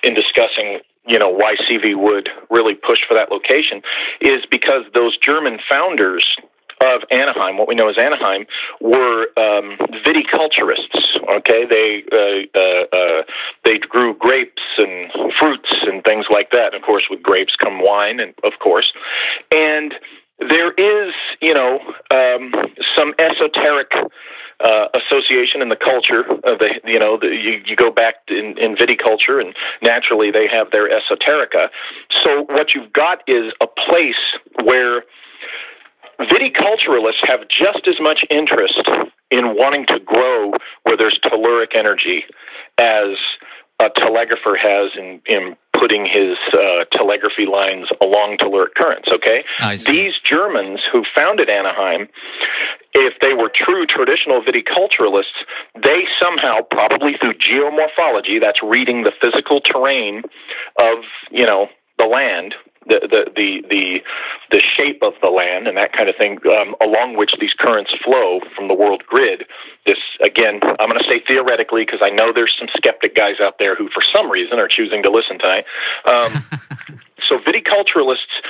in discussing, why C.V. Wood really pushed for that location, is because those German founders of Anaheim, what we know as Anaheim, were viticulturists. Okay, they grew grapes and fruits and things like that. And of course, with grapes come wine, and of course, and there is, some esoteric association in the culture of you go back in viticulture, and naturally they have their esoterica. So what you've got is a place where viticulturalists have just as much interest in wanting to grow where there's telluric energy as a telegrapher has in putting his telegraphy lines along telluric currents, okay? These Germans who founded Anaheim, if they were true traditional viticulturalists, they somehow, probably through geomorphology, that's reading the physical terrain of, the land, the shape of the land and that kind of thing, along which these currents flow from the world grid. This, again, I'm going to say theoretically, because I know there's some skeptic guys out there who, for some reason, are choosing to listen tonight. So viticulturalists,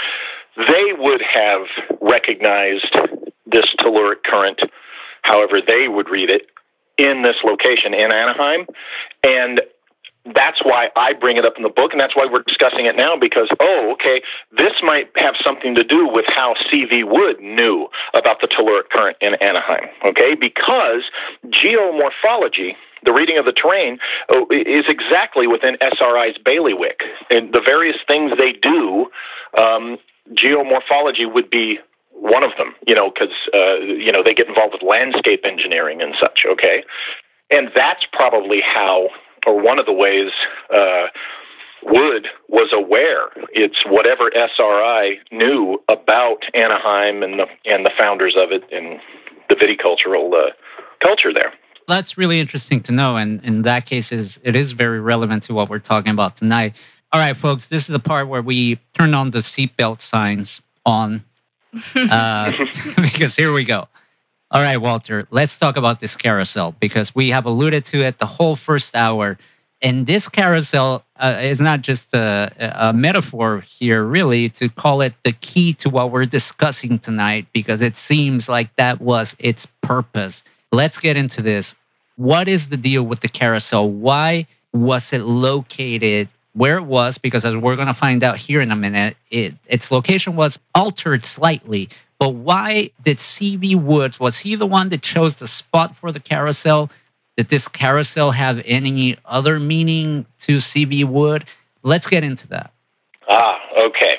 they would have recognized this telluric current, however they would read it, in this location in Anaheim. And that's why I bring it up in the book, and that's why we're discussing it now, because, this might have something to do with how C.V. Wood knew about the telluric current in Anaheim, okay? Because geomorphology, the reading of the terrain, is exactly within SRI's bailiwick. And the various things they do, geomorphology would be one of them, because, they get involved with landscape engineering and such, okay? And that's probably how, or one of the ways, Wood was aware. It's whatever SRI knew about Anaheim and the founders of it and the viticultural culture there. That's really interesting to know, and in that case, it is very relevant to what we're talking about tonight. All right, folks, this is the part where we turn on the seatbelt signs on, because here we go. All right, Walter, let's talk about this carousel, because we have alluded to it the whole first hour. And this carousel is not just a metaphor here, really, to call it the key to what we're discussing tonight, because it seems like that was its purpose. Let's get into this. What is the deal with the carousel? Why was it located where it was? Because as we're going to find out here in a minute, its location was altered slightly. But why did C.V. Woods, was he the one that chose the spot for the carousel? Did this carousel have any other meaning to C.V. Wood? Let's get into that. Okay.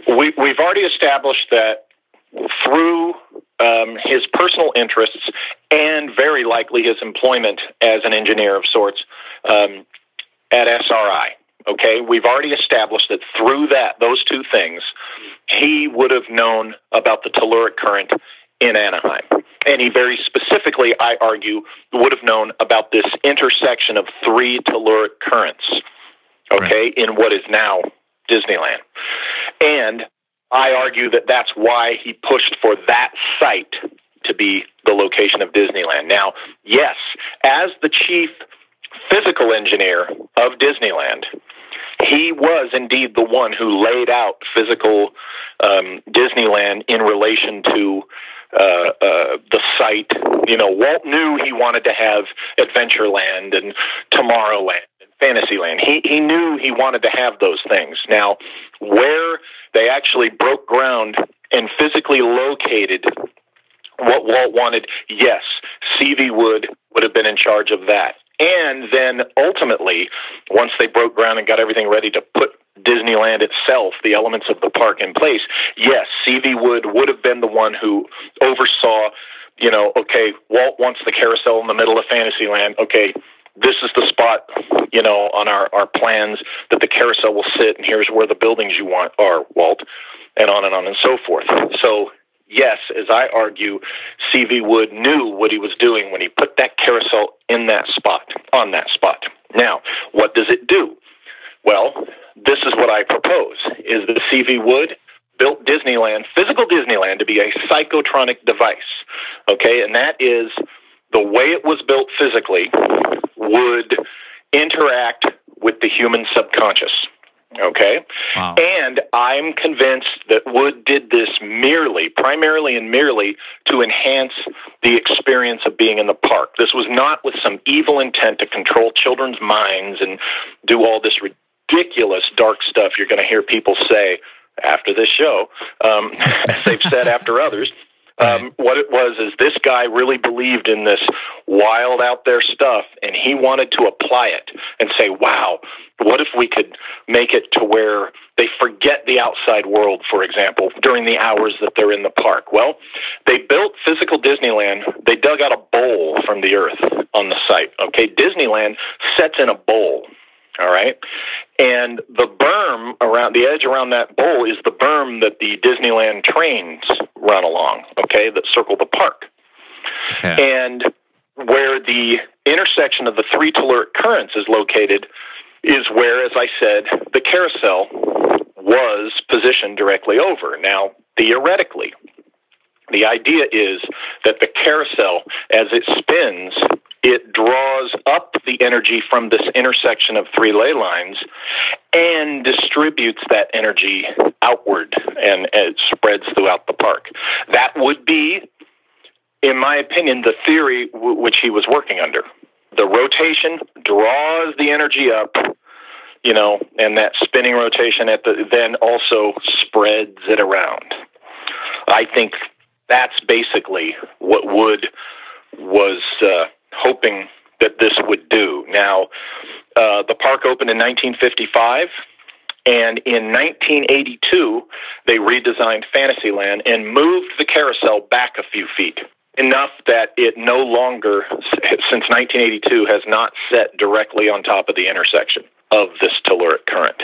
We've already established that through his personal interests and very likely his employment as an engineer of sorts at SRI. Okay, we've already established that through those two things, he would have known about the telluric current in Anaheim. And he very specifically, I argue, would have known about this intersection of three telluric currents, okay, in what is now Disneyland. And I argue that that's why he pushed for that site to be the location of Disneyland. Now, yes, as the chief physical engineer of Disneyland, he was indeed the one who laid out physical Disneyland in relation to the site. You know, Walt knew he wanted to have Adventureland and Tomorrowland and Fantasyland. He knew he wanted to have those things. Now, where they actually broke ground and physically located what Walt wanted, yes, C.V. Wood would have been in charge of that. And then ultimately, once they broke ground and got everything ready to put Disneyland itself, the elements of the park in place, yes, C.V. Wood would have been the one who oversaw, you know, okay, Walt wants the carousel in the middle of Fantasyland. Okay, this is the spot, you know, on our plans that the carousel will sit, and here's where the buildings you want are, Walt, and on and so forth. So, yes, as I argue, C.V. Wood knew what he was doing when he put that carousel in that spot, on that spot. Now, what does it do? Well, this is what I propose, is that C.V. Wood built Disneyland, physical Disneyland, to be a psychotronic device, okay? And that is the way it was built physically would interact with the human subconscious. Okay? Wow. And I'm convinced that Wood did this primarily and merely to enhance the experience of being in the park. This was not with some evil intent to control children's minds and do all this ridiculous dark stuff you're going to hear people say after this show, as they've said after others. What it was is this guy really believed in this wild out there stuff, and he wanted to apply it and say, wow, what if we could make it to where they forget the outside world, for example, during the hours that they're in the park? Well, they built physical Disneyland. They dug out a bowl from the earth on the site. Okay, Disneyland sets in a bowl. All right. And the berm around the edge around that bowl is the berm that the Disneyland trains run along, okay, that circle the park. Okay. And where the intersection of the three telluric currents is located is where, as I said, the carousel was positioned directly over. Now, theoretically, the idea is that the carousel, as it spins, it draws up the energy from this intersection of three ley lines and distributes that energy outward, and it spreads throughout the park. That would be, in my opinion, the theory which he was working under. The rotation draws the energy up, you know, and that spinning rotation then also spreads it around. I think that's basically what Wood was hoping that this would do. Now, the park opened in 1955, and in 1982, they redesigned Fantasyland and moved the carousel back a few feet, enough that it no longer, since 1982, has not set directly on top of the intersection of this telluric current.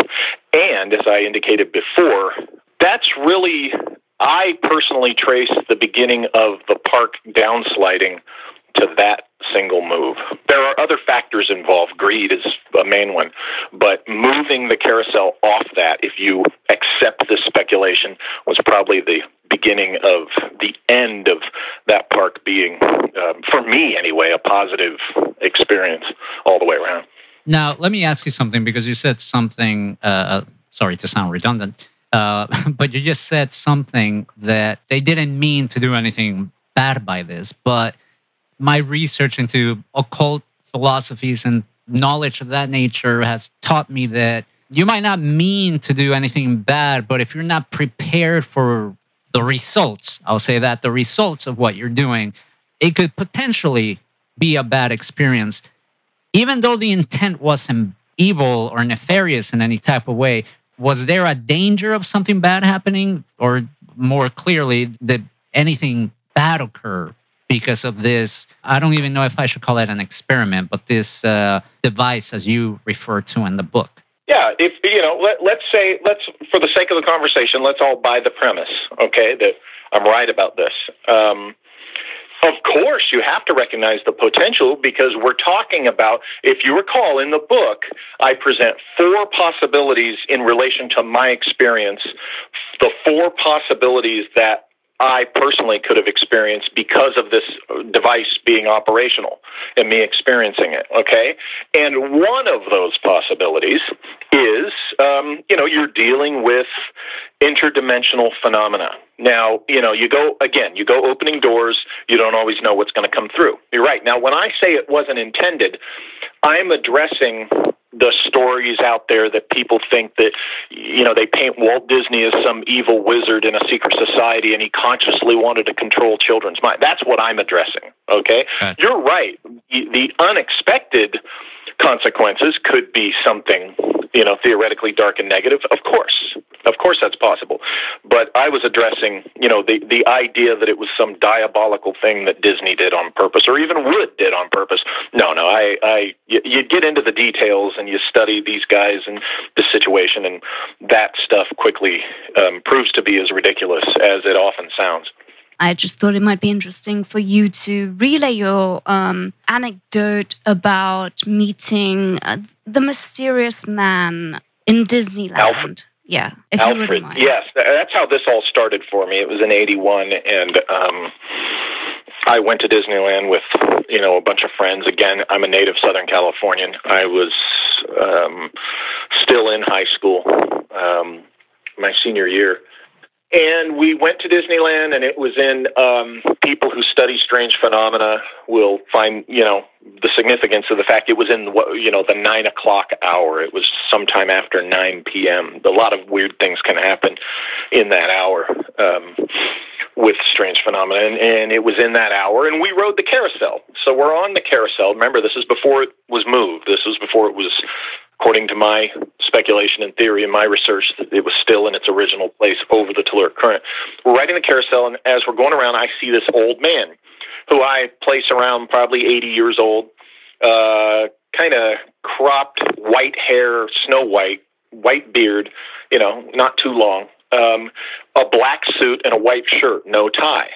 And, as I indicated before, that's really, I personally trace the beginning of the park downsliding to that single move. There are other factors involved. Greed is a main one. But moving the carousel off that, if you accept this speculation, was probably the beginning of the end of that park being, for me anyway, a positive experience all the way around. Now, let me ask you something, because you said something, sorry to sound redundant, but you just said something that they didn't mean to do anything bad by this. But my research into occult philosophies and knowledge of that nature has taught me that you might not mean to do anything bad, but if you're not prepared for the results, I'll say that, the results of what you're doing, it could potentially be a bad experience. Even though the intent wasn't evil or nefarious in any type of way, was there a danger of something bad happening? Or more clearly, did anything bad occur because of this? I don't even know if I should call it an experiment, but this device, as you refer to in the book. Yeah, if let's say, for the sake of the conversation, let's all buy the premise, okay, that I'm right about this. Of course, you have to recognize the potential, because we're talking about, if you recall in the book, I present 4 possibilities in relation to my experience, the 4 possibilities that I personally could have experienced because of this device being operational and me experiencing it, okay? And one of those possibilities is, you're dealing with interdimensional phenomena. Now, you go opening doors, you don't always know what's going to come through. You're right. Now, when I say it wasn't intended, I'm addressing the stories out there that people think that, they paint Walt Disney as some evil wizard in a secret society and he consciously wanted to control children's mind. That's what I'm addressing, okay? Gotcha. You're right. The unexpected consequences could be something, theoretically dark and negative. Of course that's possible. But I was addressing, the idea that it was some diabolical thing that Disney did on purpose, or even Wood did on purpose. No, you get into the details and you study these guys and the situation, and that stuff quickly proves to be as ridiculous as it often sounds. I just thought it might be interesting for you to relay your anecdote about meeting the mysterious man in Disneyland. Alfred. Yeah, if Alfred, you wouldn't mind. Yes, that's how this all started for me. It was in '81, and I went to Disneyland with a bunch of friends. Again, I'm a native Southern Californian. I was still in high school, my senior year. And we went to Disneyland, and it was in people who study strange phenomena will find, the significance of the fact it was in, the 9 o'clock hour. It was sometime after 9 p.m. A lot of weird things can happen in that hour with strange phenomena. And it was in that hour, and we rode the carousel. So we're on the carousel. Remember, this is before it was moved. This was before it was, according to my speculation and theory and my research, it was still in its original place over the telluric current. We're riding the carousel, and as we're going around, I see this old man who I place around probably 80 years old, kind of cropped, white hair, snow white beard, not too long, a black suit and a white shirt, no tie.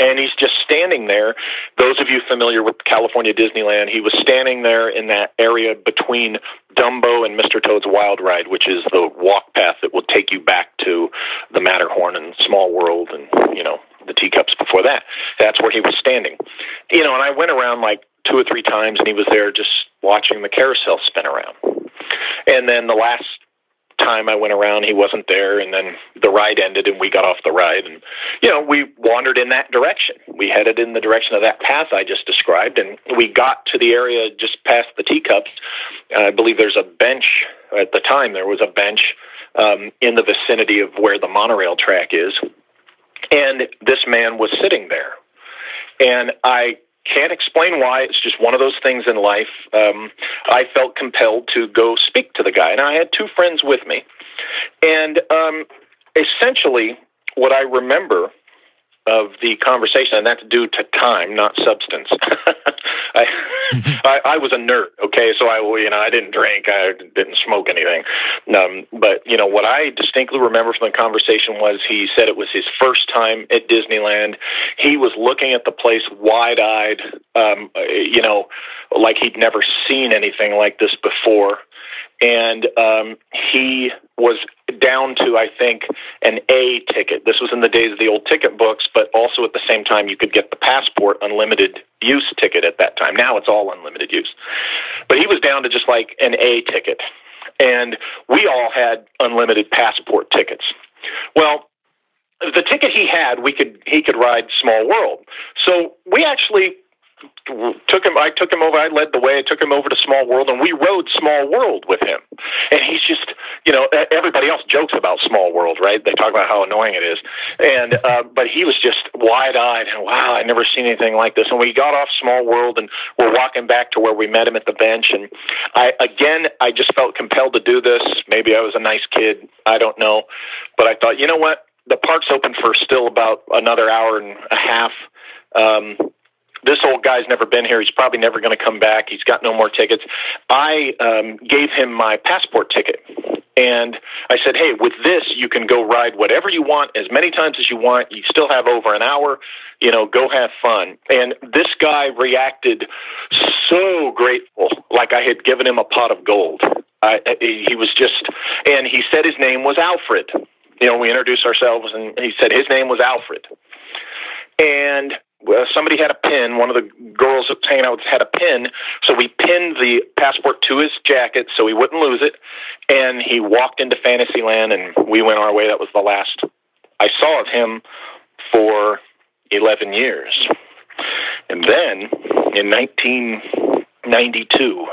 And he's just standing there. Those of you familiar with California Disneyland, he was standing there in that area between Dumbo and Mr. Toad's Wild Ride, which is the walk path that will take you back to the Matterhorn and Small World and, the teacups before that. That's where he was standing. And I went around like 2 or 3 times, and he was there just watching the carousel spin around. And then the last time I went around, he wasn't there, and then the ride ended and we got off the ride, and we wandered in that direction. We headed in the direction of that path I just described, and we got to the area just past the teacups. I believe there's a bench. At the time there was a bench in the vicinity of where the monorail track is, and this man was sitting there, and I can't explain why. It's just one of those things in life. I felt compelled to go speak to the guy, and I had 2 friends with me. And essentially, what I remember of the conversation, and that's due to time, not substance. I was a nerd, okay, so I didn't drink, I didn't smoke anything. But what I distinctly remember from the conversation was he said it was his first time at Disneyland. He was looking at the place wide-eyed, like he'd never seen anything like this before. And he was down to, I think, an A ticket. This was in the days of the old ticket books, but also at the same time you could get the passport unlimited use ticket at that time. Now it's all unlimited use. But he was down to just like an A ticket. And we all had unlimited passport tickets. Well, the ticket he had, he could ride Small World. So we actually I took him over, I led the way, I took him over to Small World, and we rode Small World with him. And he's just, everybody else jokes about Small World, right? They talk about how annoying it is. And, but he was just wide-eyed, and wow, I'd never seen anything like this. And we got off Small World, and we're walking back to where we met him at the bench. And I just felt compelled to do this. Maybe I was a nice kid, I don't know. But I thought, you know what? The park's open for still about another hour and a half. This old guy's never been here. He's probably never going to come back. He's got no more tickets. I gave him my passport ticket. And I said, hey, with this, you can go ride whatever you want, as many times as you want. You still have over an hour. Go have fun. And this guy reacted so grateful, like I had given him a pot of gold. He was just, and he said his name was Alfred. We introduced ourselves, and he said his name was Alfred. And somebody had a pin. One of the girls that was hanging out with had a pin, so we pinned the passport to his jacket so he wouldn't lose it. And he walked into Fantasyland, and we went our way. That was the last I saw of him for 11 years. And then in 1992,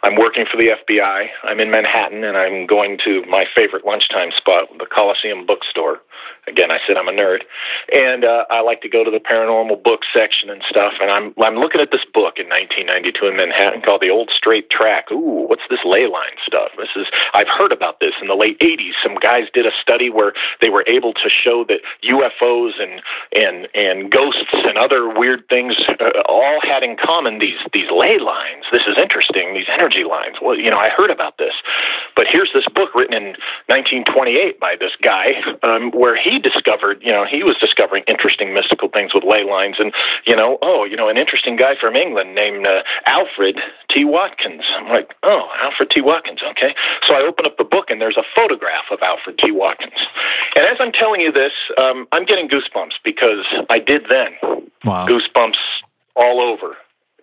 I'm working for the FBI. I'm in Manhattan, and I'm going to my favorite lunchtime spot, the Coliseum bookstore. Again, I said I'm a nerd, and I like to go to the paranormal book section and stuff. And I'm looking at this book in 1992 in Manhattan called The Old Straight Track. Ooh, what's this ley line stuff? I've heard about this in the late 80s. Some guys did a study where they were able to show that UFOs and ghosts and other weird things all had in common these ley lines. This is interesting. These energy lines. Well, I heard about this, but here's this book written in 1928 by this guy where he discovered, he was discovering interesting mystical things with ley lines, and an interesting guy from England named Alfred T. Watkins. I'm like, oh, Alfred T. Watkins, okay. So I open up the book, and there's a photograph of Alfred T. Watkins. And as I'm telling you this, I'm getting goosebumps because I did then. Wow. Goosebumps all over.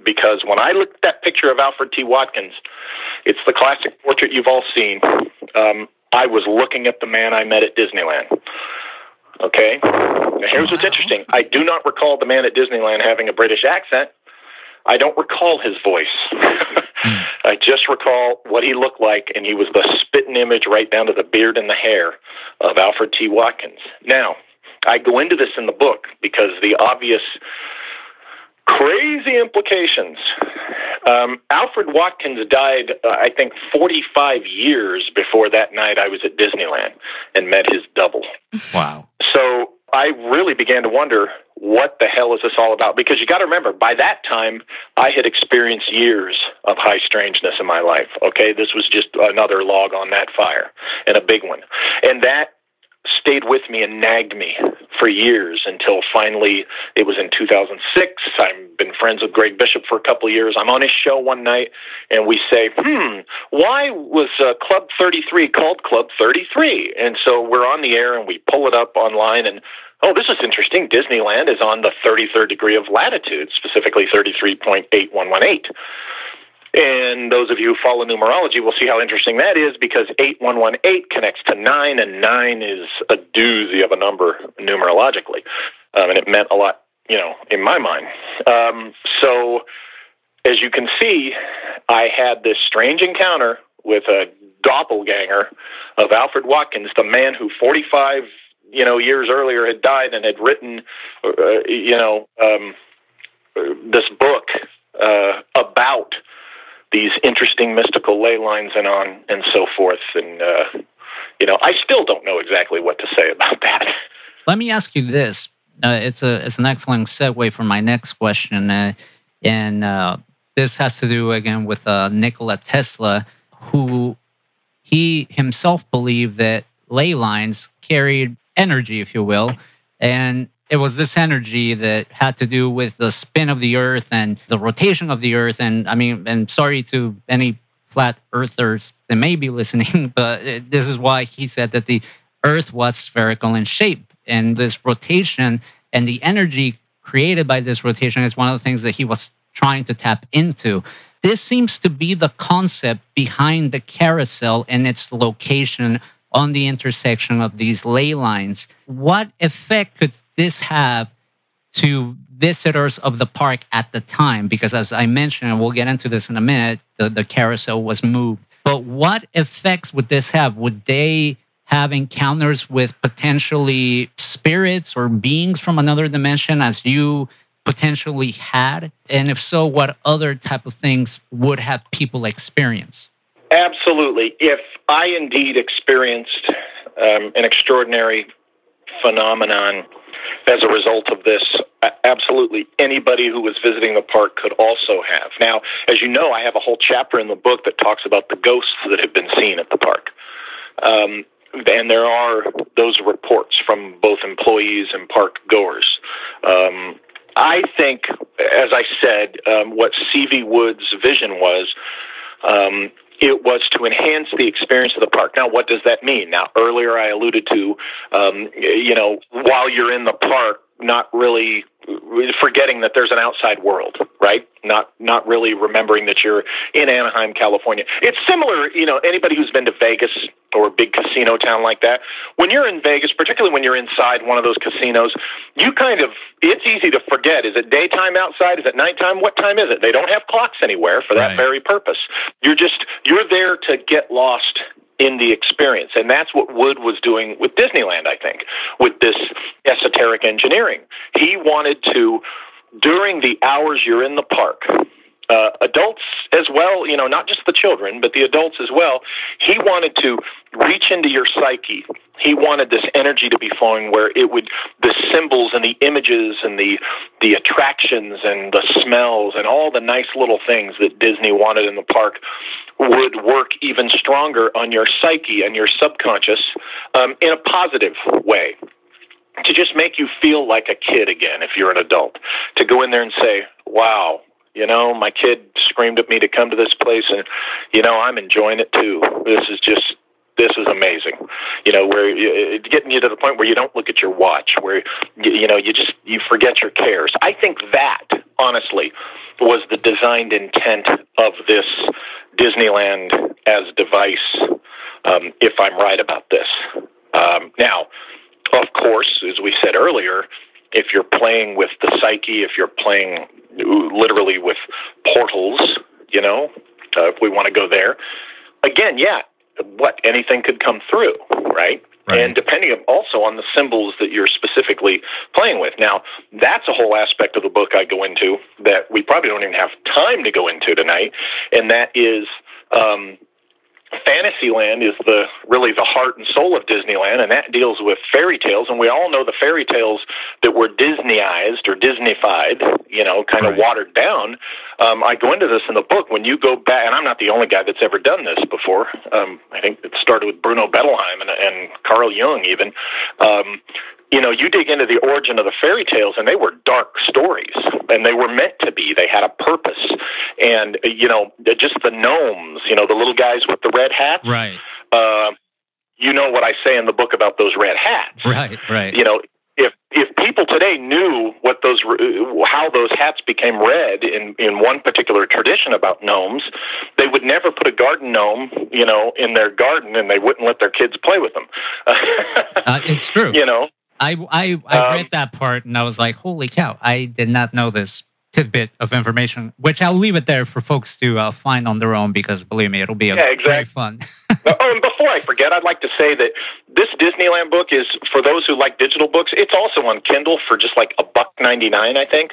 Because when I looked at that picture of Alfred T. Watkins, it's the classic portrait you've all seen. I was looking at the man I met at Disneyland. Okay? Now here's what's interesting. I do not recall the man at Disneyland having a British accent. I don't recall his voice. I just recall what he looked like, and he was the spitting image right down to the beard and the hair of Alfred T. Watkins. Now, I go into this in the book because the obvious crazy implications. Alfred Watkins died, I think, 45 years before that night I was at Disneyland and met his double. Wow. So I really began to wonder, what the hell is this all about? Because you got to remember, by that time, I had experienced years of high strangeness in my life. Okay, this was just another log on that fire, and a big one. And that stayed with me and nagged me for years until finally it was in 2006. I've been friends with Greg Bishop for a couple of years. I'm on his show one night, and we say, why was Club 33 called Club 33? And so we're on the air, and we pull it up online, and oh, this is interesting. Disneyland is on the 33rd degree of latitude, specifically 33.8118. And those of you who follow numerology will see how interesting that is, because 8118 connects to 9, and 9 is a doozy of a number numerologically. And it meant a lot, in my mind. So as you can see, I had this strange encounter with a doppelganger of Alfred Watkins, the man who 45 years earlier had died and had written, this book about these interesting mystical ley lines and so forth. And, I still don't know exactly what to say about that. Let me ask you this. It's an excellent segue for my next question. And this has to do, again, with Nikola Tesla, who he himself believed that ley lines carried energy, if you will. And it was this energy that had to do with the spin of the Earth and the rotation of the Earth. And sorry to any flat earthers that may be listening, but this is why he said that the Earth was spherical in shape. And this rotation and the energy created by this rotation is one of the things that he was trying to tap into. This seems to be the concept behind the carousel and its location on the intersection of these ley lines. What effect could this have to visitors of the park at the time? Because as I mentioned, and we'll get into this in a minute, the carousel was moved. But what effects would this have? Would they have encounters with potentially spirits or beings from another dimension as you potentially had? And if so, what other type of things would have people experience? Absolutely. If I indeed experienced an extraordinary phenomenon as a result of this, absolutely anybody who was visiting the park could also have. Now, as you know, I have a whole chapter in the book that talks about the ghosts that have been seen at the park. And there are those reports from both employees and park goers. I think, as I said, what C.V. Wood's vision was, it was to enhance the experience of the park. Now, what does that mean? Now, earlier I alluded to, while you're in the park, not really forgetting that there's an outside world, right? Not really remembering that you're in Anaheim, California. It's similar, anybody who's been to Vegas or a big casino town like that, when you're in Vegas, particularly when you're inside one of those casinos, it's easy to forget. Is it daytime outside? Is it nighttime? What time is it? They don't have clocks anywhere for that very purpose. You're there to get lost in the experience. And that's what Wood was doing with Disneyland, I think, with this esoteric engineering. He wanted to, during the hours you're in the park, adults as well, not just the children, but the adults as well, he wanted to reach into your psyche. He wanted this energy to be flowing where the symbols and the images and the attractions and the smells and all the nice little things that Disney wanted in the park would work even stronger on your psyche and your subconscious in a positive way, to just make you feel like a kid again if you're an adult, to go in there and say, wow, my kid screamed at me to come to this place, and, I'm enjoying it too. This is amazing. Where getting you to the point where you don't look at your watch, where, you forget your cares. I think that, honestly, was the designed intent of this Disneyland as device, if I'm right about this. Now, of course, as we said earlier, if you're playing with the psyche, if you're playing literally with portals, if we want to go there, again, anything could come through, right? And depending also on the symbols that you're specifically playing with. Now, that's a whole aspect of the book I go into that we probably don't even have time to go into tonight, and that is Fantasyland is really the heart and soul of Disneyland, and that deals with fairy tales. And we all know the fairy tales that were Disneyized or Disneyfied, kind of watered down. I go into this in the book. When you go back, and I'm not the only guy that's ever done this before. I think it started with Bruno Bettelheim and Carl Jung even. You dig into the origin of the fairy tales, and they were dark stories, and they were meant to be. They had a purpose. And, just the gnomes, the little guys with the red hats. Right. You know what I say in the book about those red hats. Right. If people today knew how those hats became red in one particular tradition about gnomes, they would never put a garden gnome, in their garden, and they wouldn't let their kids play with them. It's true. I read that part and I was like, holy cow, I did not know this tidbit of information, which I'll leave it there for folks to find on their own, because believe me, it'll be very fun. And before I forget, I'd like to say that this Disneyland book is, for those who like digital books, it's also on Kindle for just like $1.99, I think.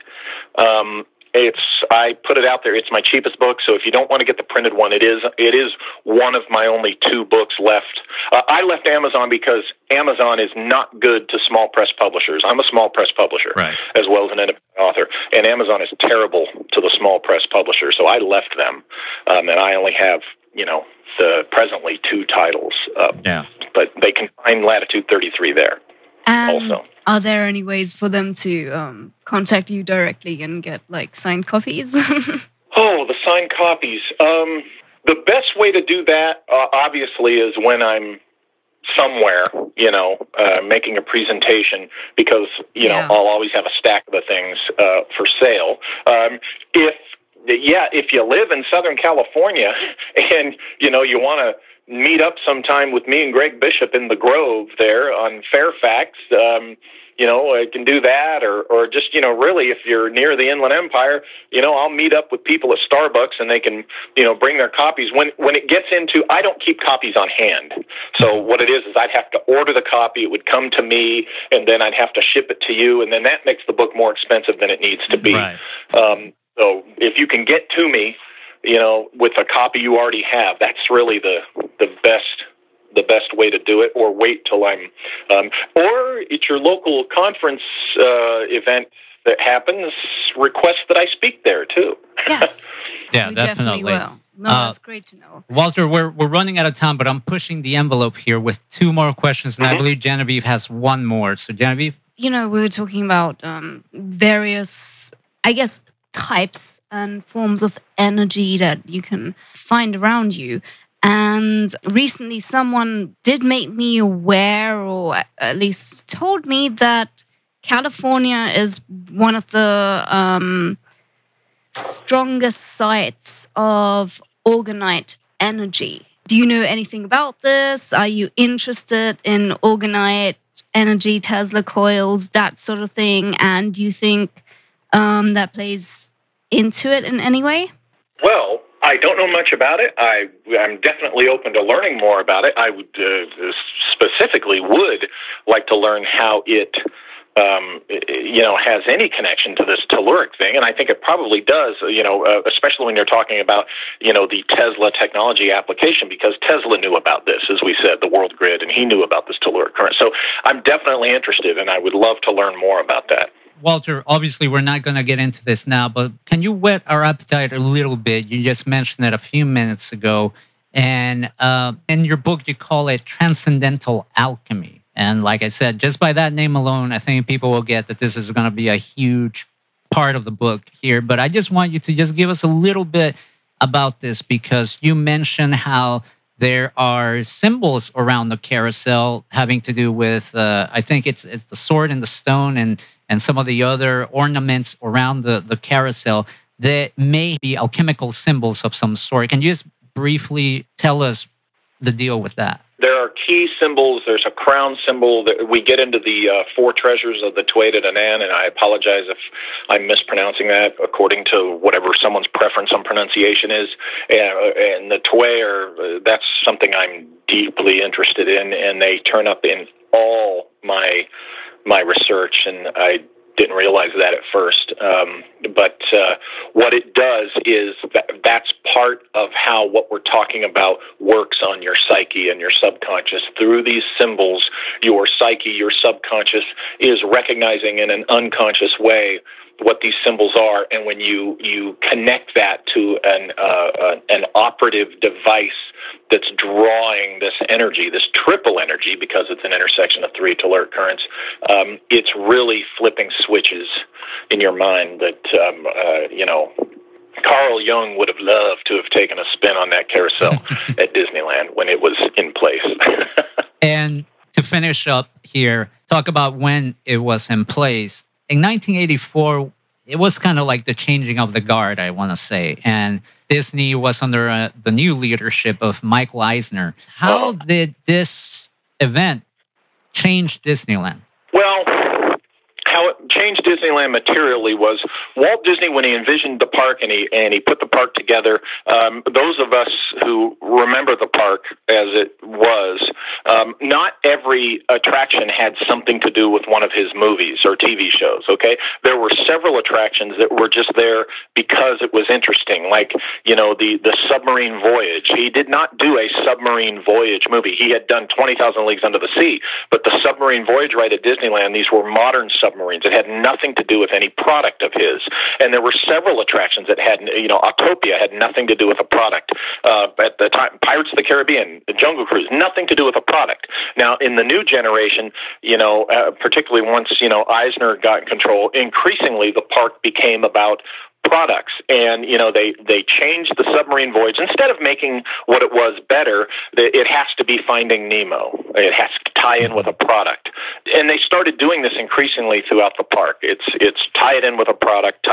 I put it out there. It's my cheapest book, so if you don't want to get the printed one, it is one of my only 2 books left. I left Amazon because Amazon is not good to small press publishers. I'm a small press publisher, as well as an independent author, and Amazon is terrible to the small press publisher, so I left them, and I only have, presently 2 titles. But they can find Latitude 33 there. And also, are there any ways for them to contact you directly and get signed copies? Oh, the signed copies. The best way to do that, obviously, is when I'm somewhere, making a presentation, because, I'll always have a stack of the things for sale. If you live in Southern California and, you want to meet up sometime with me and Greg Bishop in the Grove there on Fairfax, I can do that, or just, really, if you're near the Inland Empire, I'll meet up with people at Starbucks and they can, bring their copies. When it gets into, I don't keep copies on hand. So what it is I'd have to order the copy, it would come to me, and then I'd have to ship it to you, and then that makes the book more expensive than it needs to be. Right. So if you can get to me, with a copy you already have, that's really the best way to do it, or wait till I'm, or it's your local conference event that happens, request that I speak there too. Yes. Yeah, we definitely will. No, that's great to know. Walter, we're running out of time, but I'm pushing the envelope here with 2 more questions, and I believe Genevieve has 1 more. So Genevieve? We were talking about various, I guess, types and forms of energy that you can find around you. And recently someone did make me aware, or at least told me, that California is one of the strongest sites of orgonite energy. Do you know anything about this? Are you interested in orgonite energy, Tesla coils, that sort of thing? And do you think that plays into it in any way? Well, I don't know much about it. I'm definitely open to learning more about it. I would specifically would like to learn how it, has any connection to this telluric thing, and I think it probably does. Especially when you're talking about, the Tesla technology application, because Tesla knew about this, as we said, the world grid, and he knew about this telluric current. So I'm definitely interested, and I would love to learn more about that. Walter, obviously we're not going to get into this now, but can you whet our appetite a little bit? You just mentioned it a few minutes ago, and in your book you call it transcendental alchemy. And like I said, just by that name alone, I think people will get that this is going to be a huge part of the book here. But I just want you to just give us a little bit about this, because you mentioned how there are symbols around the carousel having to do with, I think it's the sword and the stone and some of the other ornaments around the carousel that may be alchemical symbols of some sort. Can you just briefly tell us the deal with that? There are key symbols. There's a crown symbol. That we get into the 4 treasures of the Tuay de Danann, and I apologize if I'm mispronouncing that according to whatever someone's preference on pronunciation is. And the Tuay that's something I'm deeply interested in, and they turn up in all my research, and I didn't realize that at first. But what it does is that's part of how what we're talking about works on your psyche and your subconscious. Through these symbols, your psyche, your subconscious is recognizing in an unconscious way what these symbols are, and when you connect that to an operative device that's drawing this energy, this triple energy, because it's an intersection of 3 telluric currents, it's really flipping switches in your mind that, Carl Jung would have loved to have taken a spin on that carousel at Disneyland when it was in place. And to finish up here, talk about when it was in place. In 1984, it was kind of like the changing of the guard, I want to say. And Disney was under the new leadership of Michael Eisner. How did this event change Disneyland? Well, how it changed Disneyland materially was Walt Disney, when he envisioned the park and he put the park together, those of us who remember the park as it was, not every attraction had something to do with one of his movies or TV shows, okay? There were several attractions that were just there because it was interesting, like, the submarine voyage. He did not do a submarine voyage movie. He had done 20,000 Leagues Under the Sea, but the submarine voyage right at Disneyland, these were modern submarines. It had nothing to do with any product of his. And there were several attractions that had, Autopia had nothing to do with a product. At the time, Pirates of the Caribbean, the Jungle Cruise, nothing to do with a product. Now, in the new generation, particularly once, Eisner got in control, increasingly the park became about products, and they changed the submarine voyage. Instead of making what it was better, it has to be Finding Nemo. It has to tie in with a product, and they started doing this increasingly throughout the park. It's tie it in with a product,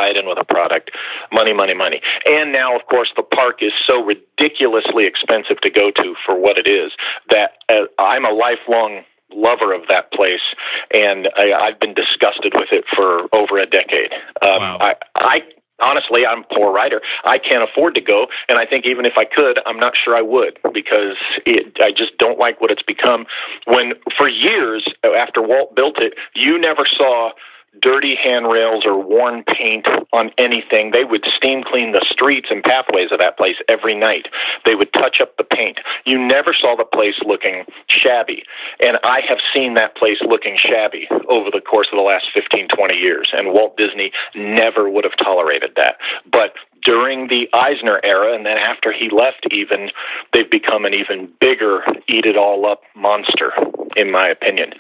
money, money, money. And now, of course, the park is so ridiculously expensive to go to for what it is that I'm a lifelong lover of that place, and I've been disgusted with it for over a decade. Wow. I honestly, I'm a poor writer. I can't afford to go, and I think even if I could, I'm not sure I would, because I just don't like what it's become. When, for years after Walt built it, you never saw dirty handrails or worn paint on anything. They would steam clean the streets and pathways of that place every night. They would touch up the paint. You never saw the place looking shabby. And I have seen that place looking shabby over the course of the last 15, 20 years. And Walt Disney never would have tolerated that. But during the Eisner era, and then after he left even, they've become an even bigger eat-it-all-up monster, in my opinion.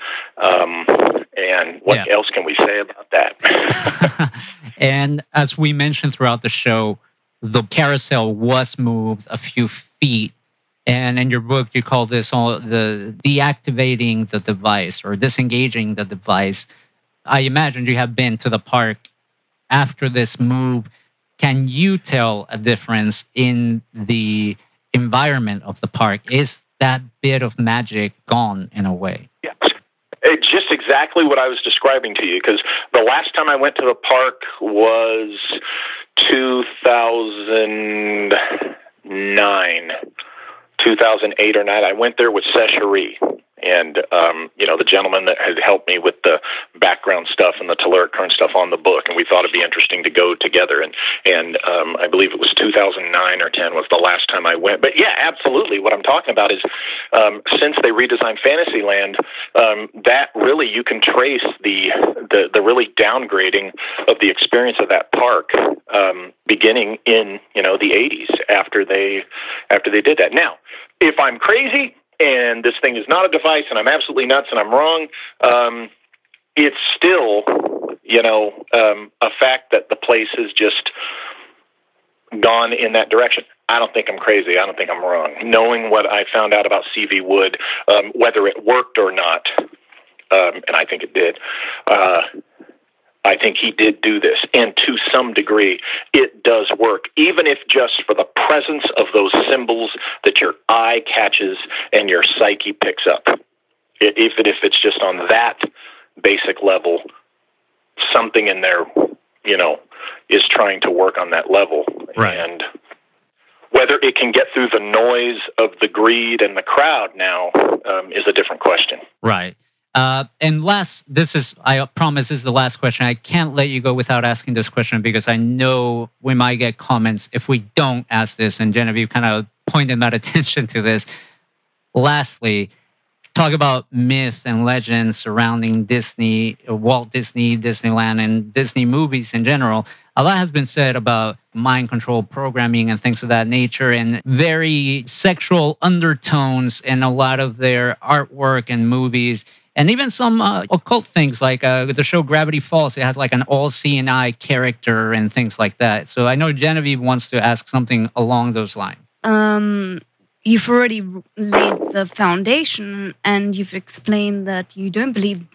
And what else can we say about that? And as we mentioned throughout the show, the carousel was moved a few feet. And in your book, you call this all the deactivating the device or disengaging the device. I imagine you have been to the park after this move. Can you tell a difference in the environment of the park? Is that bit of magic gone in a way? Yes. It's just exactly what I was describing to you, because the last time I went to the park was 2009, 2008 or 9. I went there with Secherie. And, the gentleman that had helped me with the background stuff and the telluric current stuff on the book. And we thought it'd be interesting to go together. And I believe it was 2009 or 10 was the last time I went. But yeah, absolutely. What I'm talking about is, since they redesigned Fantasyland, that really, you can trace the really downgrading of the experience of that park, beginning in, the 80s after they did that. Now, if I'm crazy, and this thing is not a device, and I'm absolutely nuts, and I'm wrong, it's still, a fact that the place has just gone in that direction. I don't think I'm crazy. I don't think I'm wrong. Knowing what I found out about C.V. Wood, whether it worked or not, and I think it did, I think he did do this, and to some degree, it does work, even if just for the presence of those symbols that your eye catches and your psyche picks up. Even if it's just on that basic level, something in there, is trying to work on that level. Right. And whether it can get through the noise of the greed and the crowd now is a different question. Right. And I promise this is the last question. I can't let you go without asking this question, because I know we might get comments if we don't ask this, and Genevieve kind of pointed my attention to this. Lastly, talk about myth and legends surrounding Disney, Walt Disney, Disneyland, and Disney movies in general. A lot has been said about mind control programming and things of that nature, and very sexual undertones in a lot of their artwork and movies. And even some occult things, like the show Gravity Falls. It has like an all-seeing eye character and things like that. So I know Genevieve wants to ask something along those lines. You've already laid the foundation, and you've explained that you don't believe,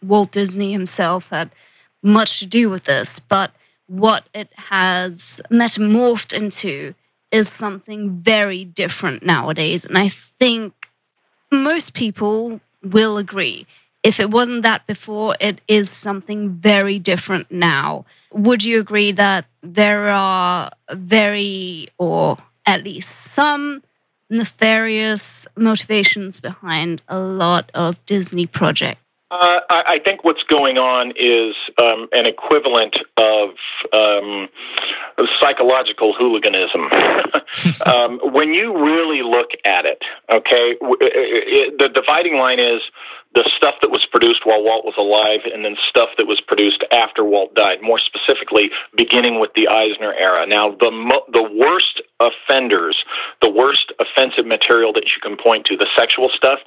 Walt Disney himself had much to do with this. But what it has metamorphed into is something very different nowadays. And I think most people will agree. If it wasn't that before, it is something very different now. Would you agree that there are or at least some nefarious motivations behind a lot of Disney projects? I think what's going on is an equivalent of psychological hooliganism. When you really look at it, okay, the dividing line is the stuff that was produced while Walt was alive, and then stuff that was produced after Walt died, more specifically beginning with the Eisner era. Now, the worst offenders, the worst offensive material that you can point to, the sexual stuff,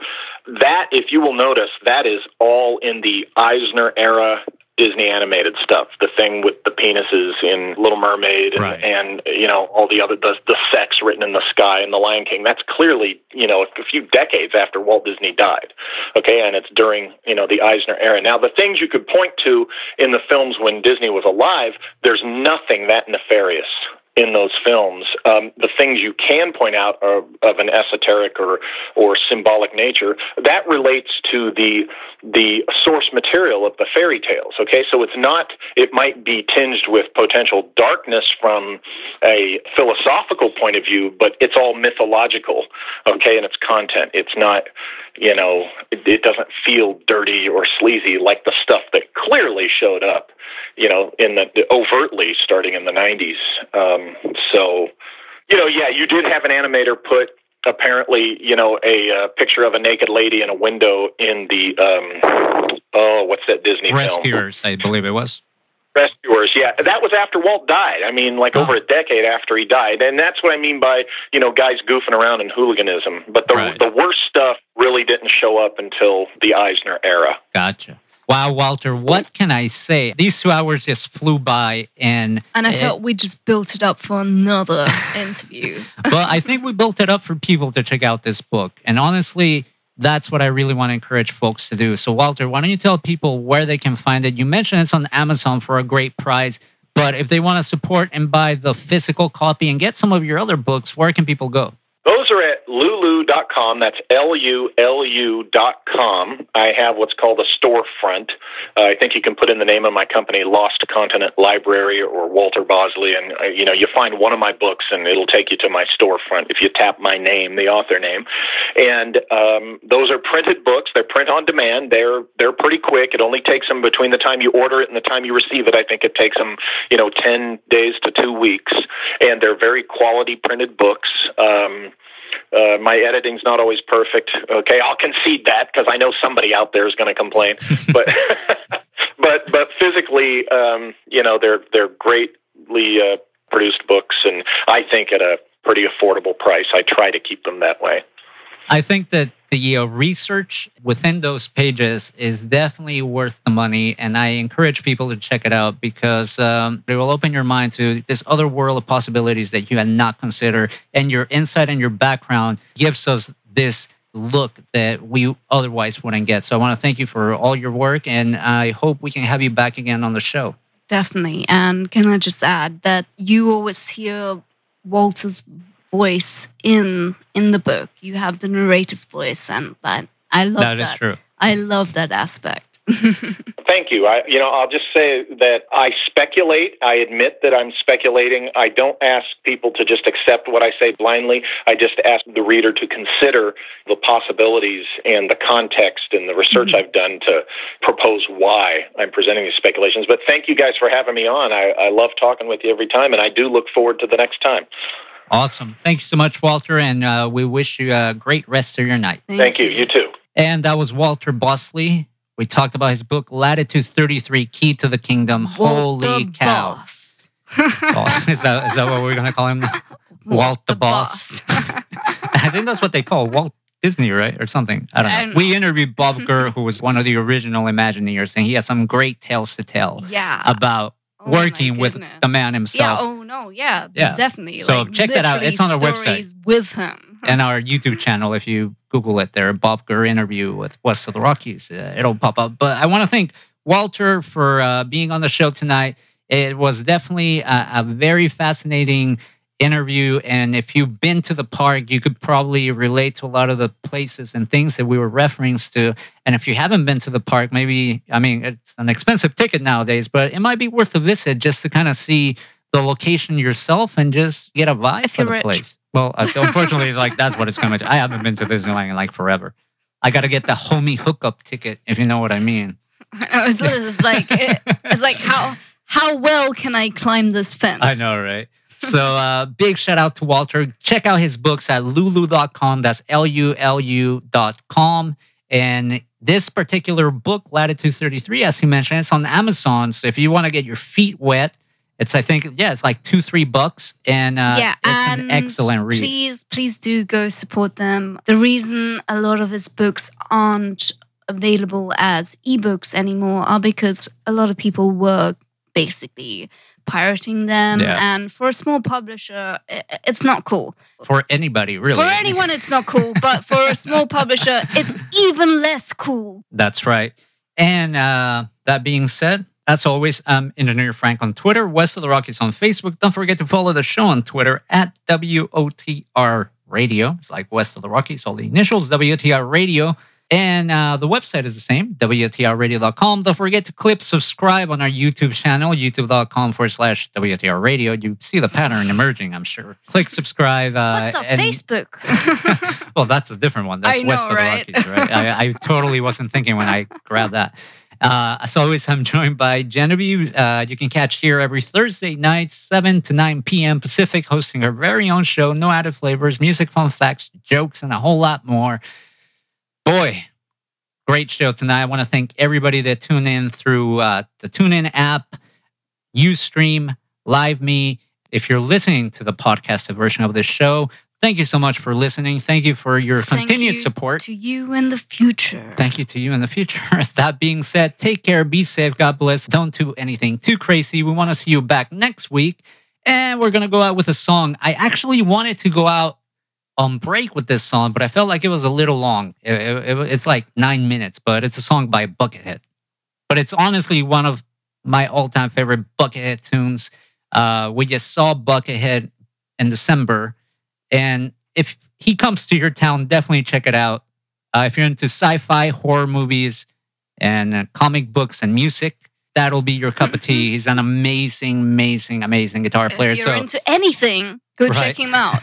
that, if you will notice, that is all in the Eisner era Disney animated stuff, the thing with the penises in Little Mermaid and all the other, the sex written in the sky in The Lion King. That's clearly, a few decades after Walt Disney died. Okay. And it's during, the Eisner era. Now, the things you could point to in the films when Disney was alive, there's nothing that nefarious in those films. The things you can point out are of an esoteric or symbolic nature. That relates to the source material of the fairy tales. Okay, so it might be tinged with potential darkness from a philosophical point of view, but it's all mythological. Okay, in its content, it's not. It doesn't feel dirty or sleazy like the stuff that clearly showed up, in the overtly starting in the 90s. You did have an animator put apparently, a picture of a naked lady in a window in the, what's that Disney film? Rescuers, I believe it was. Rescuers, yeah. That was after Walt died. I mean, over a decade after he died. And that's what I mean by, guys goofing around in hooliganism. But the worst stuff really didn't show up until the Eisner era. Gotcha. Wow, Walter, what can I say? These 2 hours just flew by. And I felt we just built it up for another interview. Well, I think we built it up for people to check out this book. And honestly, that's what I really want to encourage folks to do. So, Walter, why don't you tell people where they can find it? You mentioned it's on Amazon for a great price, but if they want to support and buy the physical copy and get some of your other books, where can people go? Those are at lulu.com. That's LULU.com. I have what's called a storefront. I think you can put in the name of my company, Lost Continent Library or Walter Bosley, and you find one of my books, and it'll take you to my storefront if you tap my name, the author name. And those are printed books. They're print on demand. They're pretty quick. It only takes them between the time you order it and the time you receive it. I think it takes them 10 days to 2 weeks, and they're very quality printed books. My editing's not always perfect. Okay, I'll concede that because I know somebody out there is going to complain. But but physically, they're greatly produced books, and I think at a pretty affordable price. I try to keep them that way. I think that the research within those pages is definitely worth the money, and I encourage people to check it out because it will open your mind to this other world of possibilities that you had not considered, and your insight and your background gives us this look that we otherwise wouldn't get. So I want to thank you for all your work, and I hope we can have you back again on the show. Definitely. And can I just add that you always hear Walter's voice in the book. You have the narrator's voice, and I love that. That is true. I love that aspect. Thank you. I'll just say that I speculate. I admit that I'm speculating. I don't ask people to just accept what I say blindly. I just ask the reader to consider the possibilities and the context and the research I've done to propose why I'm presenting these speculations. But thank you guys for having me on. I love talking with you every time, and I do look forward to the next time. Awesome. Thank you so much, Walter, and we wish you a great rest of your night. Thank you. You too. And that was Walter Bosley. We talked about his book, Latitude 33, Key to the Kingdom. Holy cow. Is that what we're going to call him? Walt the Boss. I think that's what they call Walt Disney, right? Or something. I don't know. We interviewed Bob Gurr, who was one of the original Imagineers, and he has some great tales to tell about working with the man himself. Definitely. So check that out. It's on our website. With him. And our YouTube channel, if you Google it there, Bob Gurr interview with West of the Rockies, it'll pop up. But I want to thank Walter for being on the show tonight. It was definitely a very fascinating interview. And if you've been to the park, you could probably relate to a lot of the places and things that we were referencing to. And if you haven't been to the park, maybe, it's an expensive ticket nowadays, but it might be worth a visit just to kind of see the location yourself and just get a vibe for the place. Well, unfortunately, that's what it's coming to. I haven't been to Disneyland in forever. I got to get the homie hookup ticket, if you know what I mean. It's like how well can I climb this fence? I know, right? So big shout out to Walter. Check out his books at lulu.com. That's LULU.com. And this particular book, Latitude 33, as he mentioned, it's on Amazon. So if you want to get your feet wet, it's like $2-3, and it's an excellent read. Please do go support them. The reason a lot of his books aren't available as ebooks anymore are because a lot of people were basically pirating them. Yeah. And for a small publisher, it's not cool. For anybody, really. For anyone, it's not cool. But for a small publisher, it's even less cool. That's right. And that being said, as always, I'm Engineer Frank on Twitter, West of the Rockies on Facebook. Don't forget to follow the show on Twitter at WOTR Radio. It's like West of the Rockies, all the initials, WOTR Radio. And the website is the same, WOTRradio.com. Don't forget to click subscribe on our YouTube channel, youtube.com/WOTR Radio. You see the pattern emerging, I'm sure. Click subscribe. What's up, Facebook? Well, that's a different one. That's I know, West of the right? Rockies, right? I totally wasn't thinking when I grabbed that. As always, I'm joined by Genevieve. You can catch here every Thursday night, 7 to 9 p.m. Pacific, hosting her very own show, no added flavors, music, fun facts, jokes, and a whole lot more. Boy, great show tonight. I want to thank everybody that tuned in through the TuneIn app, Ustream, LiveMe. If you're listening to the podcasted version of this show, thank you so much for listening. Thank you for your continued support. To you in the future. Thank you to you in the future. That being said, take care, be safe, God bless. Don't do anything too crazy. We want to see you back next week. And we're going to go out with a song. I actually wanted to go out on break with this song, but I felt like it was a little long. It's like 9 minutes, but it's a song by Buckethead. But it's honestly one of my all-time favorite Buckethead tunes. We just saw Buckethead in December. And if he comes to your town, definitely check it out. If you're into sci-fi, horror movies, and comic books and music, that'll be your cup of tea. He's an amazing guitar player. If you're into anything, go check him out.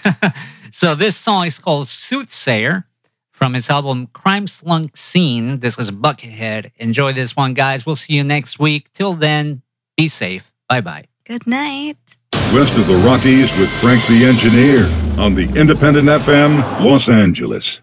So this song is called Soothsayer from his album Crime Slunk Scene. This is Buckethead. Enjoy this one, guys. We'll see you next week. Till then, be safe. Bye-bye. Good night. West of the Rockies with Frank the Engineer on the Independent FM, Los Angeles.